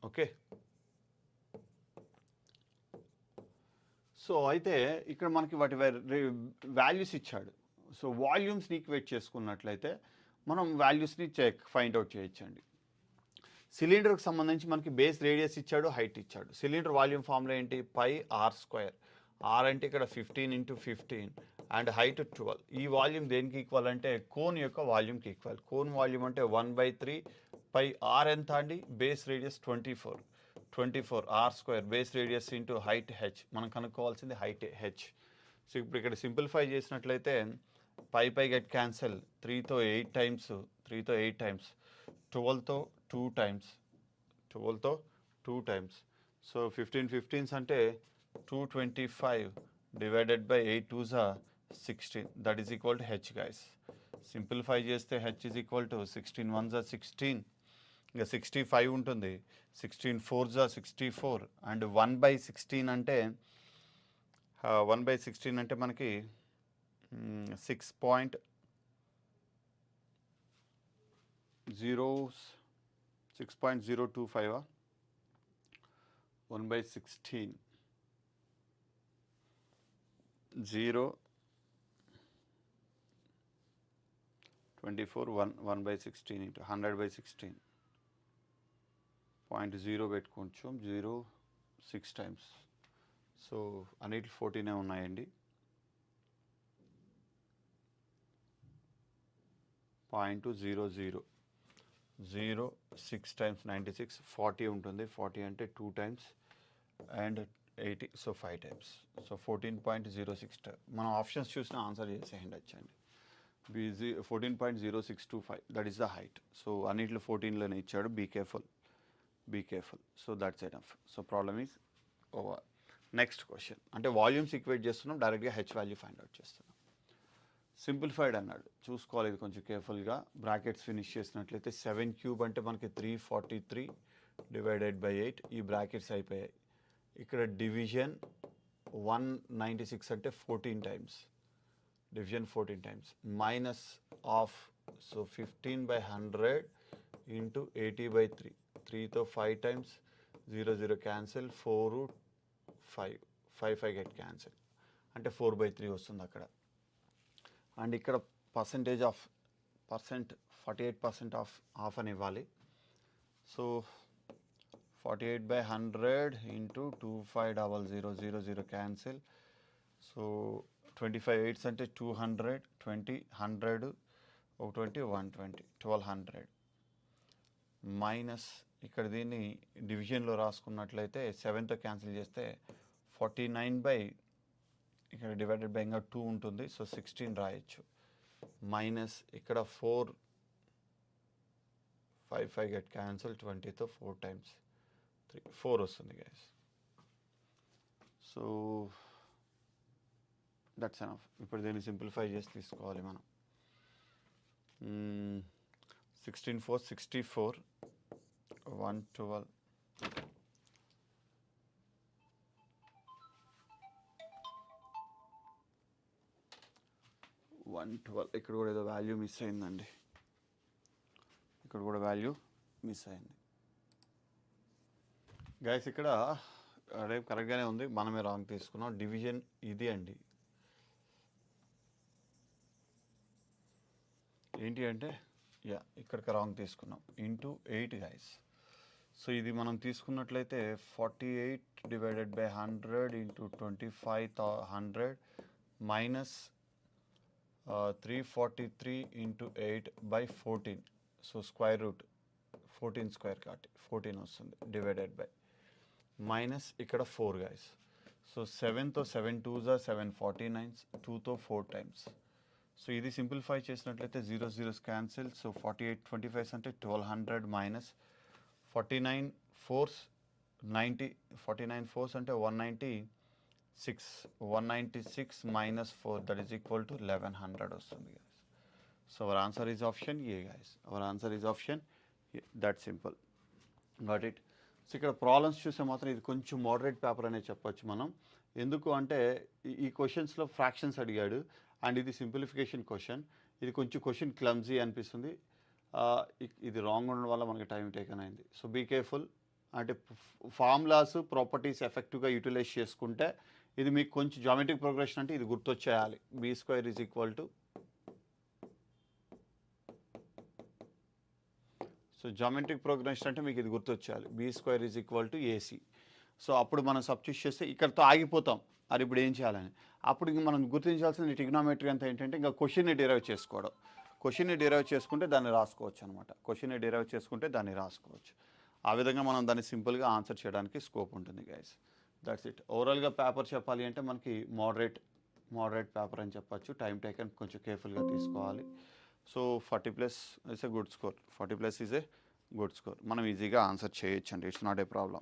ఓకే. సో అయితే ఇక్కడ మనకి వాటి వాల్యూస్ ఇచ్చాడు. సో వాల్యూమ్స్ని ఈక్వేట్ చేసుకున్నట్లయితే మనం వాల్యూస్ని ఫైండ్ అవుట్ చేయొచ్చండి. సిలిండర్కి సంబంధించి మనకి బేస్ రేడియస్ ఇచ్చాడు, హైట్ ఇచ్చాడు. సిలిండర్ వాల్యూమ్ ఫార్ములా ఏంటి? πr². ఆర్ అంటే ఇక్కడ 15 × 15 అండ్ హైట్ 12. ఈ వాల్యూమ్ దేనికి ఈక్వల్ అంటే కోన్ యొక్క వాల్యూమ్కి ఈక్వల్. కోన్ వాల్యూమ్ అంటే 1/3 పై ఆర్ ఎంత అండి, base radius 24 R square, base radius into height H. మనం కనుక్కోవాల్సింది హైట్ హెచ్. సో ఇప్పుడు ఇక్కడ సింప్లిఫై చేసినట్లయితే పై గెట్ క్యాన్సల్, 3తో 8 టైమ్స్, 12తో 2 టైమ్స్, సో 15 15s అంటే 225 divided by 8 2s are 16. That is equal to H guys. Simplify చేస్తే H is equal to 16 1s are 16, ఇంకా 65 ఉంటుంది, 16 4s are 64 అండ్ 1/16 అంటే 1/16 అంటే మనకి 6.0 6.025 1/16 0 24 1/16 into 100/16 0.0 పెట్టుకోవచ్చు, 0 6 టైమ్స్. సో అన్నిటి 14 ఉన్నాయండి. 0.00 0 6 టైమ్స్ 96 40 ఉంటుంది, 40 అంటే 2 times and 80, so 5 times. So 14.06. మనం ఆప్షన్స్ చూసిన ఆన్సర్ చేసేయండి వచ్చండి. 14.0625 that is the height. So అన్నిట్లో 14లోనే ఇచ్చాడు, be careful. So that's enough. So problem is over. Next question అంటే వాల్యూమ్స్ ఈక్వేట్ చేస్తున్నాం, డైరెక్ట్గా హెచ్ వాల్యూ ఫైండ్ అవుట్ చేస్తున్నాం. సింప్లిఫైడ్ అన్నాడు, చూసుకోవాలి ఇది కొంచెం కేర్ఫుల్గా. బ్రాకెట్స్ ఫినిష్ చేసినట్లయితే 7³ అంటే మనకి 343 డివైడెడ్ బై 8, ఈ బ్రాకెట్స్ అయిపోయాయి. ఇక్కడ డివిజన్ 196 అంటే 14 times, division 14 times, minus of, so 15/100 into 80/3, 3తో 5 times, 0 0 cancel, 4 5 5 get cancel అంటే 4/3 వస్తుంది అక్కడ. అండ్ ఇక్కడ పర్సంటేజ్ ఆఫ్ 48% ఆఫ్ అని ఇవ్వాలి. So 48/100 into 2500 0 0 cancel, so 25 8s అంటే 200 20 100 120 120 1200 మైనస్ ఇక్కడ దీన్ని డివిజన్లో రాసుకున్నట్లయితే 7తో క్యాన్సిల్ చేస్తే 49 ఇక్కడ డివైడెడ్ బై ఇంకా 2 ఉంటుంది, సో 16 రాయొచ్చు. మైనస్ ఇక్కడ 4 5 గెట్ క్యాన్సిల్, 20తో 4 టైమ్స్ 4 వస్తుంది గైస్. So that's enough. ఇప్పుడు దీన్ని సింప్లిఫై చేసి తీసుకోవాలి మనం. 16 4 64 112 112. ఇక్కడ కూడా ఏదో వాల్యూ మిస్ అయిందండి, ఇక్కడ కూడా వాల్యూ మిస్ అయింది గైస్. ఇక్కడ అదే కరెక్ట్గానే ఉంది, మనమే రాంగ్ తీసుకున్నాం. డివిజన్ ఇది అండి, ఏంటి అంటే ఇక్కడికి రాంగ్ తీసుకున్నాం, ఇంటూ 8 గైస్. సో ఇది మనం తీసుకున్నట్లయితే 48 divided by 100 into 2500 minus 343 into 8/14, so square root 14 square కాబట్టి 14 వస్తుంది, డివైడెడ్ బై మైనస్ ఇక్కడ 4 గైస్. సో 7తో 7 2s are 749, 2తో 4 టైమ్స్. సో ఇది సింప్లిఫై చేసినట్లయితే 0 0s క్యాన్సిల్, సో 48 25 అంటే 1200 మైనస్ 49 4s 90, 49 4s అంటే 196 minus 4 that is equal to 1100 వస్తుంది guys. So our answer is option A guys. Our answer is option A. That simple. Got it? So ఇక్కడ ప్రాబ్లమ్స్ చూస్తే మాత్రం ఇది కొంచెం మోడరేట్ పేపర్ అనే చెప్పొచ్చు మనం. ఎందుకు అంటే ఈ క్వశ్చన్స్లో ఫ్రాక్షన్స్ అడిగాడు అండ్ ఇది సింప్లిఫికేషన్ క్వశ్చన్. ఇది కొంచెం క్వశ్చన్ క్లమ్జీ అనిపిస్తుంది, ఇది రాంగ్ ఉండడం వల్ల మనకి టైం టేకన్ అయింది. So be careful. అంటే ఫార్ములాస్ ప్రాపర్టీస్ ఎఫెక్టివ్గా యూటిలైజ్ చేసుకుంటే ఇది మీకు కొంచెం జామెట్రిక్ ప్రోగ్రెషన్ అంటే ఇది గుర్తొచ్చేయాలి. B square is equal to, so geometric progression అంటే మీకు ఇది గుర్తొచ్చేయాలి, B square is equal to AC. So అప్పుడు మనం సబ్స్టిట్యూట్ చేస్తే ఇక్కడతో ఆగిపోతాం. అది ఇప్పుడు ఏం చేయాలని. అప్పుడు ఇంక మనం గుర్తించాల్సిన ట్రిగ్నోమెట్రీ అంతా ఏంటంటే ఇంకా క్వశ్చన్ని డిరైవ్ చేసుకోవడం. క్వశ్చన్ని డిరైవ్ చేసుకుంటే దాన్ని రాసుకోవచ్చు అనమాట. క్వశ్చన్ని డిరైవ్ చేసుకుంటే దాన్ని రాసుకోవచ్చు. ఆ విధంగా మనం దాన్ని సింపుల్గా ఆన్సర్ చేయడానికి స్కోప్ ఉంటుంది గైస్. That's it. ఓవరాల్గా పేపర్ చెప్పాలి అంటే మనకి మోడరేట్ పేపర్ అని చెప్పచ్చు. టైం టేకన్ కొంచెం కేర్ఫుల్గా తీసుకోవాలి. So 40+ is a good score. 40+ is a good score. మనం ఈజీగా ఆన్సర్ చేయొచ్చండి. It's not a problem.